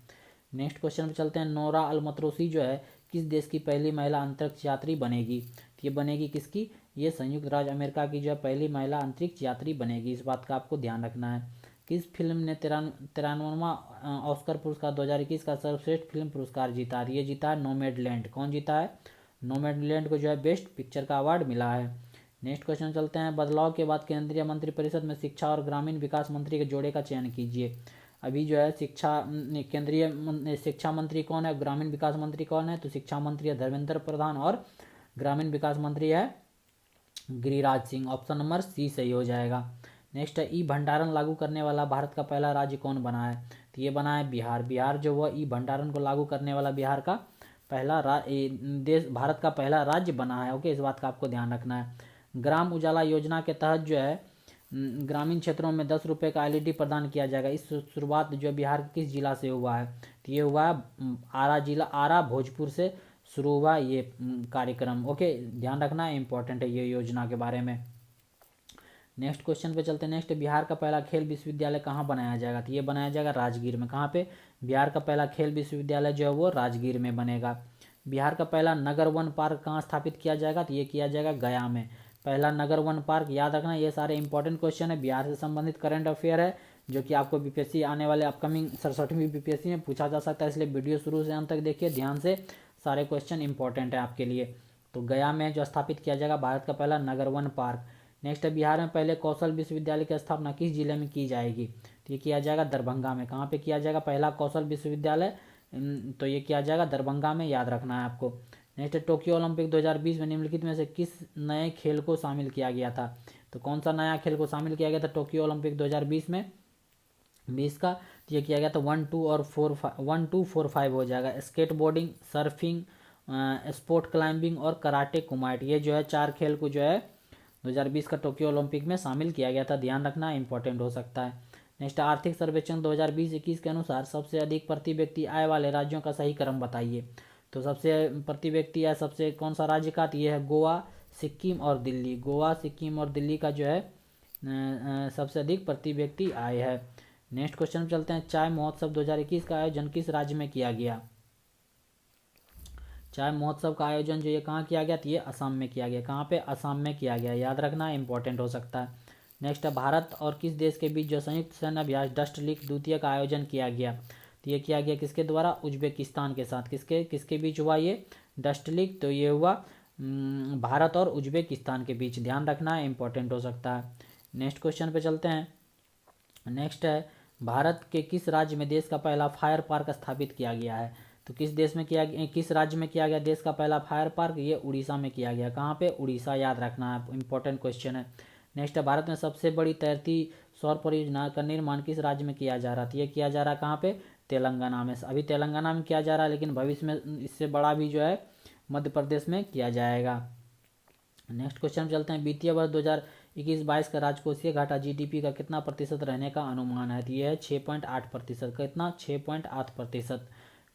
नेक्स्ट क्वेश्चन पे चलते हैं, नोरा अलमत्रोसी जो है किस देश की पहली महिला अंतरिक्ष यात्री बनेगी? तो ये बनेगी किसकी? ये संयुक्त राज्य अमेरिका की जो है पहली महिला अंतरिक्ष यात्री बनेगी। इस बात का आपको ध्यान रखना है। किस फिल्म ने 93वां ऑस्कर पुरस्कार 2021 का सर्वश्रेष्ठ फिल्म पुरस्कार जीता? ये जीता है नोमैडलैंड। कौन जीता है? नोमैडलैंड को जो है बेस्ट पिक्चर का अवार्ड मिला है। नेक्स्ट क्वेश्चन चलते हैं, बदलाव के बाद केंद्रीय मंत्रिपरिषद में शिक्षा और ग्रामीण विकास मंत्री के जोड़े का चयन कीजिए। अभी जो है केंद्रीय शिक्षा मंत्री कौन है, ग्रामीण विकास मंत्री कौन है? तो शिक्षा मंत्री है धर्मेंद्र प्रधान और ग्रामीण विकास मंत्री है Giriraj Singh. Option number C सही हो जाएगा। नेक्स्ट है, ई भंडारण लागू करने वाला भारत का पहला राज्य कौन बना है? तो ये बना है बिहार। बिहार जो वह ई भंडारण को लागू करने वाला बिहार का पहला देश, भारत का पहला राज्य बना है। ओके, इस बात का आपको ध्यान रखना है। ग्राम उजाला योजना के तहत जो है ग्रामीण क्षेत्रों में 10 रुपये का एलईडी प्रदान किया जाएगा। इस शुरुआत जो है बिहार के किस जिला से हुआ है? तो ये हुआ है आरा जिला, आरा भोजपुर से शुरू हुआ ये कार्यक्रम। ओके, ध्यान रखना इंपॉर्टेंट है ये योजना के बारे में। नेक्स्ट क्वेश्चन पे चलते हैं। नेक्स्ट, बिहार का पहला खेल विश्वविद्यालय कहाँ बनाया जाएगा? तो ये बनाया जाएगा राजगीर में। कहाँ पे? बिहार का पहला खेल विश्वविद्यालय जो है वो राजगीर में बनेगा। बिहार का पहला नगर वन पार्क कहाँ स्थापित किया जाएगा? तो ये किया जाएगा गया में। पहला नगर वन पार्क, याद रखना ये सारे इंपॉर्टेंट क्वेश्चन है, बिहार से संबंधित करंट अफेयर है, जो कि आपको बीपीएससी आने वाले अपकमिंग 67वीं बीपीएससी में पूछा जा सकता है, इसलिए वीडियो शुरू से अंत तक देखिए ध्यान से, सारे क्वेश्चन इंपॉर्टेंट है आपके लिए। तो गया में जो स्थापित किया जाएगा भारत का पहला नगर वन पार्क। नेक्स्ट है, बिहार में पहले कौशल विश्वविद्यालय की स्थापना किस जिले में की जाएगी? तो ये किया जाएगा दरभंगा में। कहाँ पे किया जाएगा पहला कौशल विश्वविद्यालय? तो ये किया जाएगा दरभंगा में, याद रखना है आपको। नेक्स्ट, टोक्यो ओलंपिक 2020 में निम्नलिखित में से किस नए खेल को शामिल किया गया था? तो कौन सा नया खेल को शामिल किया गया था टोक्यो ओलंपिक 2020 में? 20 का तो ये किया गया था 1, 2 और 1, 2, 4, 5 हो जाएगा। Skateboarding, surfing, sport climbing और कराटे कुमाइट, ये जो है 4 खेल को जो है 2020 का टोक्यो ओलंपिक में शामिल किया गया था। ध्यान रखना इंपॉर्टेंट हो सकता है। नेक्स्ट, आर्थिक सर्वेक्षण 2020-21 के अनुसार सबसे अधिक प्रति व्यक्ति आय वाले राज्यों का सही क्रम बताइए। तो सबसे प्रति व्यक्ति आय सबसे कौन सा राज्य का? तो ये है गोवा, सिक्किम और दिल्ली। गोवा, सिक्किम और दिल्ली का जो है सबसे अधिक प्रति व्यक्ति आय है। नेक्स्ट क्वेश्चन में चलते हैं। चाय महोत्सव 2021 का आयोजन किस राज्य में किया गया? चाय महोत्सव का आयोजन जो ये कहाँ किया गया? तो ये असम में किया गया। कहाँ पे? असम में किया गया, याद रखना इंपॉर्टेंट हो सकता है। नेक्स्ट है, भारत और किस देश के बीच जो संयुक्त सैन्य अभ्यास डस्ट लीक द्वितीय का आयोजन किया गया? तो ये किया गया किसके द्वारा? उज्बेकिस्तान के साथ। किसके बीच हुआ ये डस्ट लीक? तो ये हुआ भारत और उज्बेकिस्तान के बीच, ध्यान रखना इंपॉर्टेंट हो सकता है। नेक्स्ट क्वेश्चन पे चलते हैं। नेक्स्ट है, भारत के किस राज्य में देश का पहला फायर पार्क स्थापित किया गया है? तो किस राज्य में किया गया देश का पहला फायर पार्क? ये उड़ीसा में किया गया। कहाँ पे? उड़ीसा, याद रखना है, इंपॉर्टेंट क्वेश्चन है। नेक्स्ट है, भारत में सबसे बड़ी तैरती सौर परियोजना का निर्माण किस राज्य में किया जा रहा था? ये किया जा रहा है कहाँ पे? तेलंगाना में। अभी तेलंगाना में किया जा रहा है, लेकिन भविष्य में इससे बड़ा भी जो है मध्य प्रदेश में किया जाएगा। नेक्स्ट क्वेश्चन चलते हैं। वित्तीय वर्ष 2021-22 का राजकोषीय घाटा जीडीपी का कितना प्रतिशत रहने का अनुमान है? तो ये है 6.8%। कितना? 6.8%।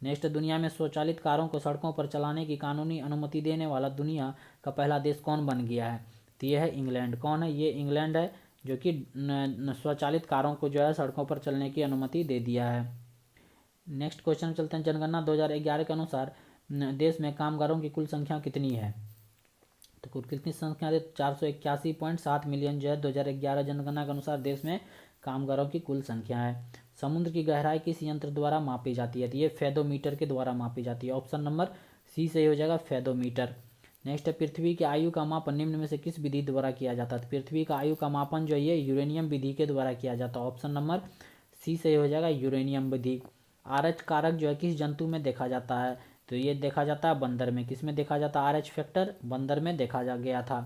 नेक्स्ट, दुनिया में स्वचालित कारों को सड़कों पर चलाने की कानूनी अनुमति देने वाला दुनिया का पहला देश कौन बन गया है? तो ये है इंग्लैंड। कौन है? ये इंग्लैंड है, जो कि स्वचालित कारों को जो है सड़कों पर चलने की अनुमति दे दिया है। नेक्स्ट क्वेश्चन चलते हैं। जनगणना 2011 के अनुसार देश में कामगारों की कुल संख्या कितनी है? तो कुल कितनी संख्या है? 481.7 मिलियन जो है 2011 जनगणना के अनुसार देश में कामगारों की कुल संख्या है। समुद्र की गहराई किस यंत्र द्वारा मापी जाती है? तो ये फेदोमीटर के द्वारा मापी जाती है। ऑप्शन नंबर सी सही हो जाएगा, फेदोमीटर। नेक्स्ट है, पृथ्वी की आयु का मापन निम्न में से किस विधि द्वारा किया जाता है? पृथ्वी का आयु का मापन जो है ये यूरेनियम विधि के द्वारा किया जाता है। ऑप्शन नंबर सी सही हो जाएगा, यूरेनियम विधि। आरएच कारक जो है किस जंतु में देखा जाता है? तो ये देखा जाता है बंदर में। किस में देखा जाता है? आरएच फैक्टर बंदर में देखा जा गया था।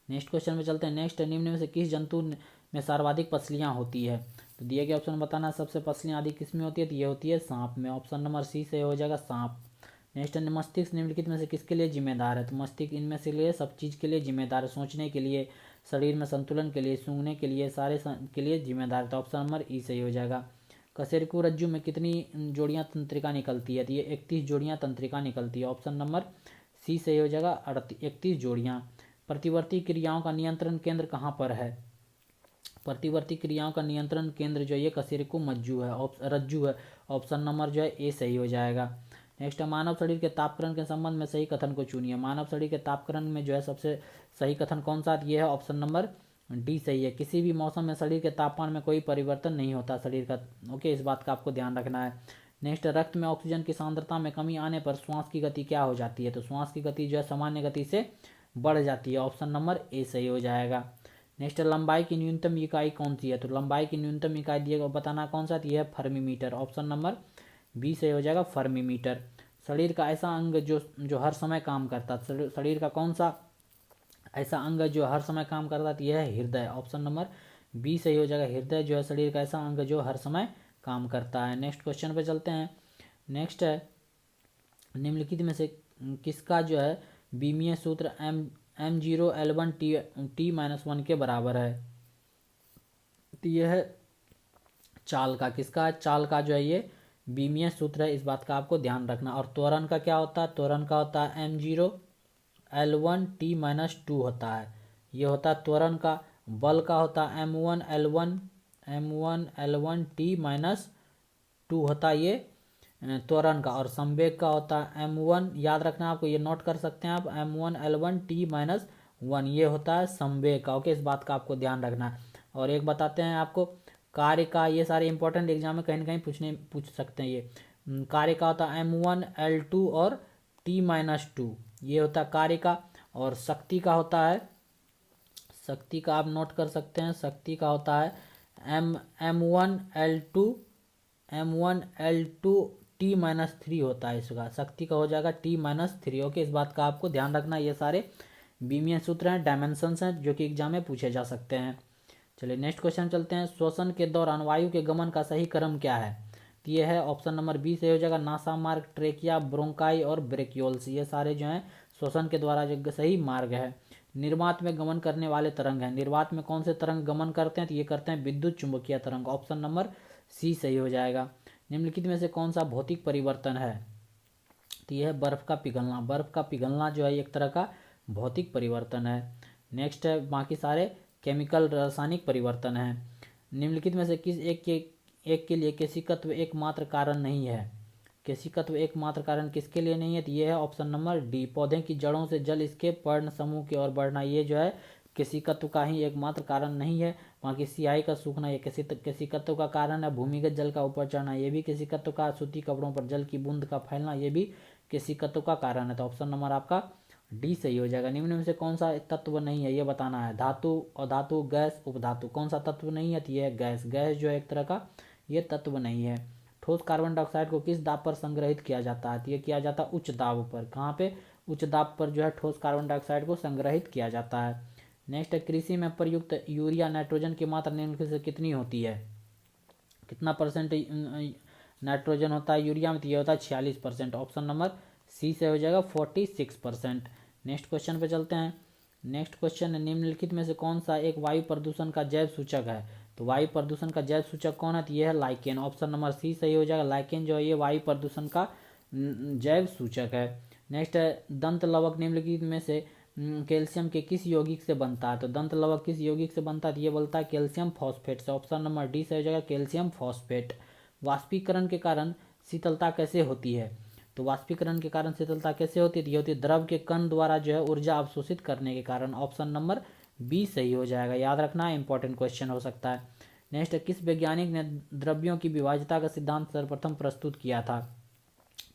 नेक्स्ट क्वेश्चन में चलते हैं। नेक्स्ट, निम्न में से किस जंतु में सर्वाधिक पसलियां होती है? तो दिए गए ऑप्शन बताना, सबसे पसलियां अधिक किस में होती है? तो ये होती है सांप में। ऑप्शन नंबर सी से हो जाएगा सांप। नेक्स्ट, मस्तिष्क निम्नलिखित में से किसके लिए जिम्मेदार है? तो मस्तिष्क इनमें से लिए सब चीज़ के लिए जिम्मेदार है, सोचने के लिए, शरीर में संतुलन के लिए, सूंघने के लिए, सारे के लिए जिम्मेदार है। तो ऑप्शन नंबर ई सही हो जाएगा। कशेरुकी रज्जु में कितनी जोड़ियां तंत्रिका निकलती है? तो ये 31 जोड़ियां तंत्रिका निकलती है। ऑप्शन नंबर सी सही हो जाएगा, 31 जोड़ियां। प्रतिवर्ती क्रियाओं का नियंत्रण केंद्र कहाँ पर है? प्रतिवर्ती क्रियाओं का नियंत्रण केंद्र जो ये कशेरुकी रज्जु है। ऑप्शन नंबर जो है ए सही हो जाएगा। नेक्स्ट, मानव शरीर के तापक्रम के संबंध में सही कथन को चुनिए। मानव शरीर के तापक्रम में जो है सबसे सही कथन कौन सा? ये है ऑप्शन नंबर डी सही है। किसी भी मौसम में शरीर के तापमान में कोई परिवर्तन नहीं होता शरीर का। ओके, इस बात का आपको ध्यान रखना है। नेक्स्ट, रक्त में ऑक्सीजन की सांद्रता में कमी आने पर श्वास की गति क्या हो जाती है? तो श्वास की गति जो है सामान्य गति से बढ़ जाती है। ऑप्शन नंबर ए सही हो जाएगा। नेक्स्ट, लंबाई की न्यूनतम इकाई कौन सी है? तो लंबाई की न्यूनतम इकाई दिएगा, बताना कौन सा? ये है फर्मीमीटर। ऑप्शन नंबर बी सही हो जाएगा, फर्मीमीटर। शरीर का ऐसा अंग जो हर समय काम करता है, शरीर का कौन सा ऐसा अंग जो हर समय काम करता है? यह है हृदय। ऑप्शन नंबर बी सही हो जाएगा, हृदय जो है शरीर का ऐसा अंग जो हर समय काम करता है। नेक्स्ट क्वेश्चन पे चलते हैं। नेक्स्ट है, निम्नलिखित में से किसका जो है बीमीय सूत्र M0 L1 T-1 के बराबर है। तो यह है चाल का, किसका, चाल का जो है ये बीमीय सूत्र है, इस बात का आपको ध्यान रखना। और त्वरण का क्या होता है, त्वरण का होता है M0 L1 T-2 होता है, ये होता है त्वरण का। बल का होता है M1 L1 T-2 होता है ये त्वरण का। और संवेग का होता है M1, याद रखना आपको, ये नोट कर सकते हैं आप, M1 L1 T-1 ये होता है संवेग का। ओके, इस बात का आपको ध्यान रखना है। और एक बताते हैं आपको कार्य का, ये सारे इंपॉर्टेंट एग्जाम में कहीं ना कहीं पूछ सकते हैं ये। कार्य का होता है M1L2 और T-2, ये होता है कार्य का। और शक्ति का होता है, शक्ति का आप नोट कर सकते हैं, शक्ति का होता है M1L2 T-3 होता है इसका, शक्ति का हो जाएगा T-3। ओके, इस बात का आपको ध्यान रखना। ये सारे बीमीय सूत्र हैं, डायमेंशंस हैं, जो कि एग्जाम में पूछे जा सकते हैं। चलिए नेक्स्ट क्वेश्चन चलते हैं। श्वसन के दौरान वायु के गमन का सही क्रम क्या है? तो ये है ऑप्शन नंबर बी से हो जाएगा नासा मार्ग, ट्रेकिया, ब्रोंकाई और ब्रेकियोल्स, ये सारे जो हैं श्वसन के द्वारा जो सही मार्ग है। निर्वात में गमन करने वाले तरंग है, निर्वात में कौन से तरंग गमन करते हैं? तो ये करते हैं विद्युत चुंबकीय तरंग, ऑप्शन नंबर सी सही हो जाएगा। निम्नलिखित में से कौन सा भौतिक परिवर्तन है? तो यह है बर्फ का पिघलना, बर्फ का पिघलना जो है एक तरह का भौतिक परिवर्तन है। नेक्स्ट है, बाकी सारे केमिकल रासायनिक परिवर्तन है। निम्नलिखित में से किस एक के लिए केशिकत्व एकमात्र कारण नहीं है? केशिकत्व एकमात्र कारण किसके लिए नहीं है? तो ये है ऑप्शन नंबर डी, पौधे की जड़ों से जल इसके पर्ण समूह की ओर बढ़ना, ये जो है केशिकत्व का ही एकमात्र कारण नहीं है। बाकी सियाही का सूखना ये केशिकत्व का कारण है। भूमिगत जल का ऊपर चढ़ना ये भी केशिकत्व का, सूती कपड़ों पर जल की बूंद का फैलना ये भी केशिकत्व का कारण है। तो ऑप्शन नंबर आपका डी सही हो जाएगा। निम्न में से कौन सा तत्व नहीं है ये बताना है? धातु, अधातु, गैस, उपधातु, कौन सा तत्व नहीं है? तो ये है गैस, गैस जो है एक तरह का ये तत्व नहीं है। ठोस कार्बन डाइऑक्साइड को किस दाब पर संग्रहित किया जाता है? तो ये किया जाता है उच्च दाब पर। कहाँ पे? उच्च दाब पर जो है ठोस कार्बन डाइऑक्साइड को संग्रहित किया जाता है। नेक्स्ट है, कृषि में प्रयुक्त यूरिया नाइट्रोजन की मात्रा निम्नलिखित से कितनी होती है? कितना परसेंट नाइट्रोजन होता है यूरिया में? तो ये होता है 46%, ऑप्शन नंबर सी से हो जाएगा 46%। नेक्स्ट क्वेश्चन पे चलते हैं। नेक्स्ट क्वेश्चन है, निम्नलिखित में से कौन सा एक वायु प्रदूषण का जैव सूचक है? तो वायु प्रदूषण का जैव सूचक कौन है? तो ये है लाइकेन, ऑप्शन नंबर सी सही हो जाएगा। लाइकेन जो है ये वायु प्रदूषण का जैव सूचक है। नेक्स्ट है, दंत लवक निम्नलिखित में से कैल्शियम के किस यौगिक से बनता है? तो दंत लवक किस यौगिक से बनता है? तो ये बोलता है कैल्शियम फॉस्फेट से, ऑप्शन नंबर डी से हो जाएगा कैल्शियम फॉस्फेट। वाष्पीकरण के कारण शीतलता कैसे होती है? तो वाष्पीकरण के कारण शीतलता कैसे होती है? तो ये होती है द्रव के कण द्वारा जो है ऊर्जा अवशोषित करने के कारण, ऑप्शन नंबर बी सही हो जाएगा। याद रखना, इंपॉर्टेंट क्वेश्चन हो सकता है। नेक्स्ट, किस वैज्ञानिक ने द्रव्यों की विभाज्यता का सिद्धांत सर्वप्रथम प्रस्तुत किया था?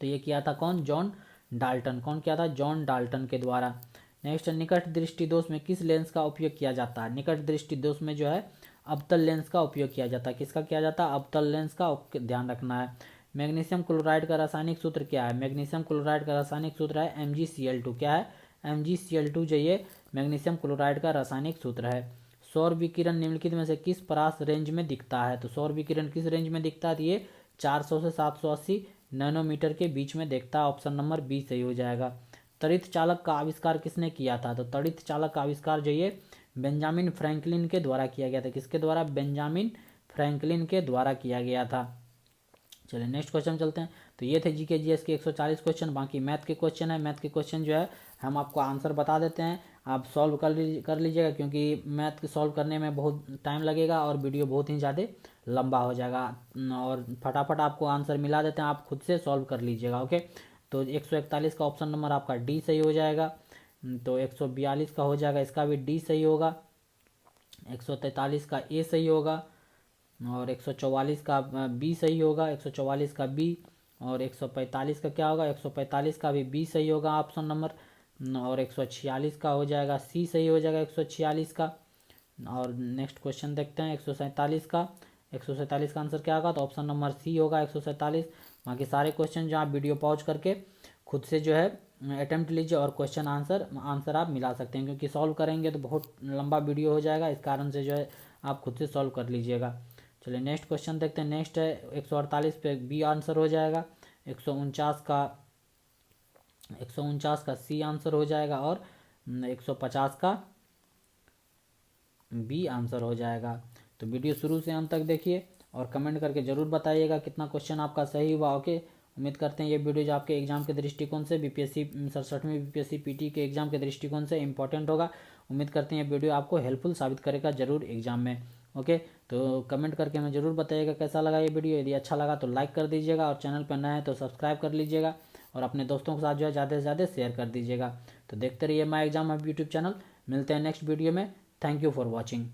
तो ये किया था कौन? John Dalton. कौन किया था? जॉन डाल्टन के द्वारा। नेक्स्ट, निकट दृष्टि दोष में किस लेंस का उपयोग किया जाता है? निकट दृष्टि दोष में जो है अवतल लेंस का उपयोग किया जाता है। किसका किया जाता है? अवतल लेंस का ध्यान रखना है। मैग्नीशियम क्लोराइड का रासायनिक सूत्र क्या है? मैग्नीशियम क्लोराइड का रासायनिक सूत्र है MgCl2। क्या है? MgCl2 जो ये मैग्नीशियम क्लोराइड का रासायनिक सूत्र है। सौर विकिरण निम्नलिखित में से किस परास रेंज में दिखता है? तो सौर विकिरण किस रेंज में दिखता है? तो ये 400 से 780 नैनोमीटर के बीच में दिखता है, ऑप्शन नंबर बी सही हो जाएगा। त्वरित चालक का आविष्कार किसने किया था? तो त्वरित चालक का आविष्कार जो ये बेंजामिन फ्रैंकलिन के द्वारा किया गया था। किसके द्वारा? बेंजामिन फ्रैंकलिन के द्वारा किया गया था। चलिए नेक्स्ट क्वेश्चन चलते हैं। तो ये थे जीके जीएस के 140 क्वेश्चन। बाकी मैथ के क्वेश्चन है, मैथ के क्वेश्चन जो है हम आपको आंसर बता देते हैं, आप सॉल्व कर लीजिएगा, क्योंकि मैथ के सॉल्व करने में बहुत टाइम लगेगा और वीडियो बहुत ही ज़्यादा लंबा हो जाएगा। और फटाफट आपको आंसर मिला देते हैं, आप खुद से सॉल्व कर लीजिएगा। ओके, तो 141 का ऑप्शन नंबर आपका डी सही हो जाएगा। तो 142 का हो जाएगा, इसका भी डी सही होगा। 143 का ए सही होगा और 144 का बी सही होगा, 144 का बी। और 145 का क्या होगा? 145 का भी बी सही होगा ऑप्शन नंबर। और 146 का हो जाएगा सी सही हो जाएगा 146 का। और नेक्स्ट क्वेश्चन देखते हैं 147 का। 147 का आंसर क्या होगा? तो ऑप्शन नंबर सी होगा 147। बाकी सारे क्वेश्चन जो आप वीडियो पॉज करके खुद से जो है अटेम्प्ट लीजिए और क्वेश्चन आंसर आप मिला सकते हैं, क्योंकि सॉल्व करेंगे तो बहुत लंबा वीडियो हो जाएगा, इस कारण से जो है आप खुद से सॉल्व कर लीजिएगा। चलिए नेक्स्ट क्वेश्चन देखते हैं। नेक्स्ट है 148 पे बी आंसर हो जाएगा, 149 का सी आंसर हो जाएगा और 150 का बी आंसर हो जाएगा। तो वीडियो शुरू से अंत तक देखिए और कमेंट करके ज़रूर बताइएगा कितना क्वेश्चन आपका सही हुआ। ओके, उम्मीद करते हैं ये वीडियो जो आपके एग्जाम के दृष्टिकोण से बीपीएससी 67वीं बीपीएससी पीटी के एग्जाम के दृष्टिकोण से इंपॉर्टेंट होगा। उम्मीद करते हैं ये वीडियो आपको हेल्पफुल साबित करेगा जरूर एग्जाम में। ओके, तो कमेंट करके हमें ज़रूर बताइएगा कैसा लगा ये वीडियो। यदि अच्छा लगा तो लाइक कर दीजिएगा और चैनल पर नया है तो सब्सक्राइब कर लीजिएगा और अपने दोस्तों के साथ जो है ज़्यादा से ज़्यादा शेयर कर दीजिएगा। तो देखते रहिए my exam hub YouTube channel. मिलते हैं नेक्स्ट वीडियो में। Thank you for watching.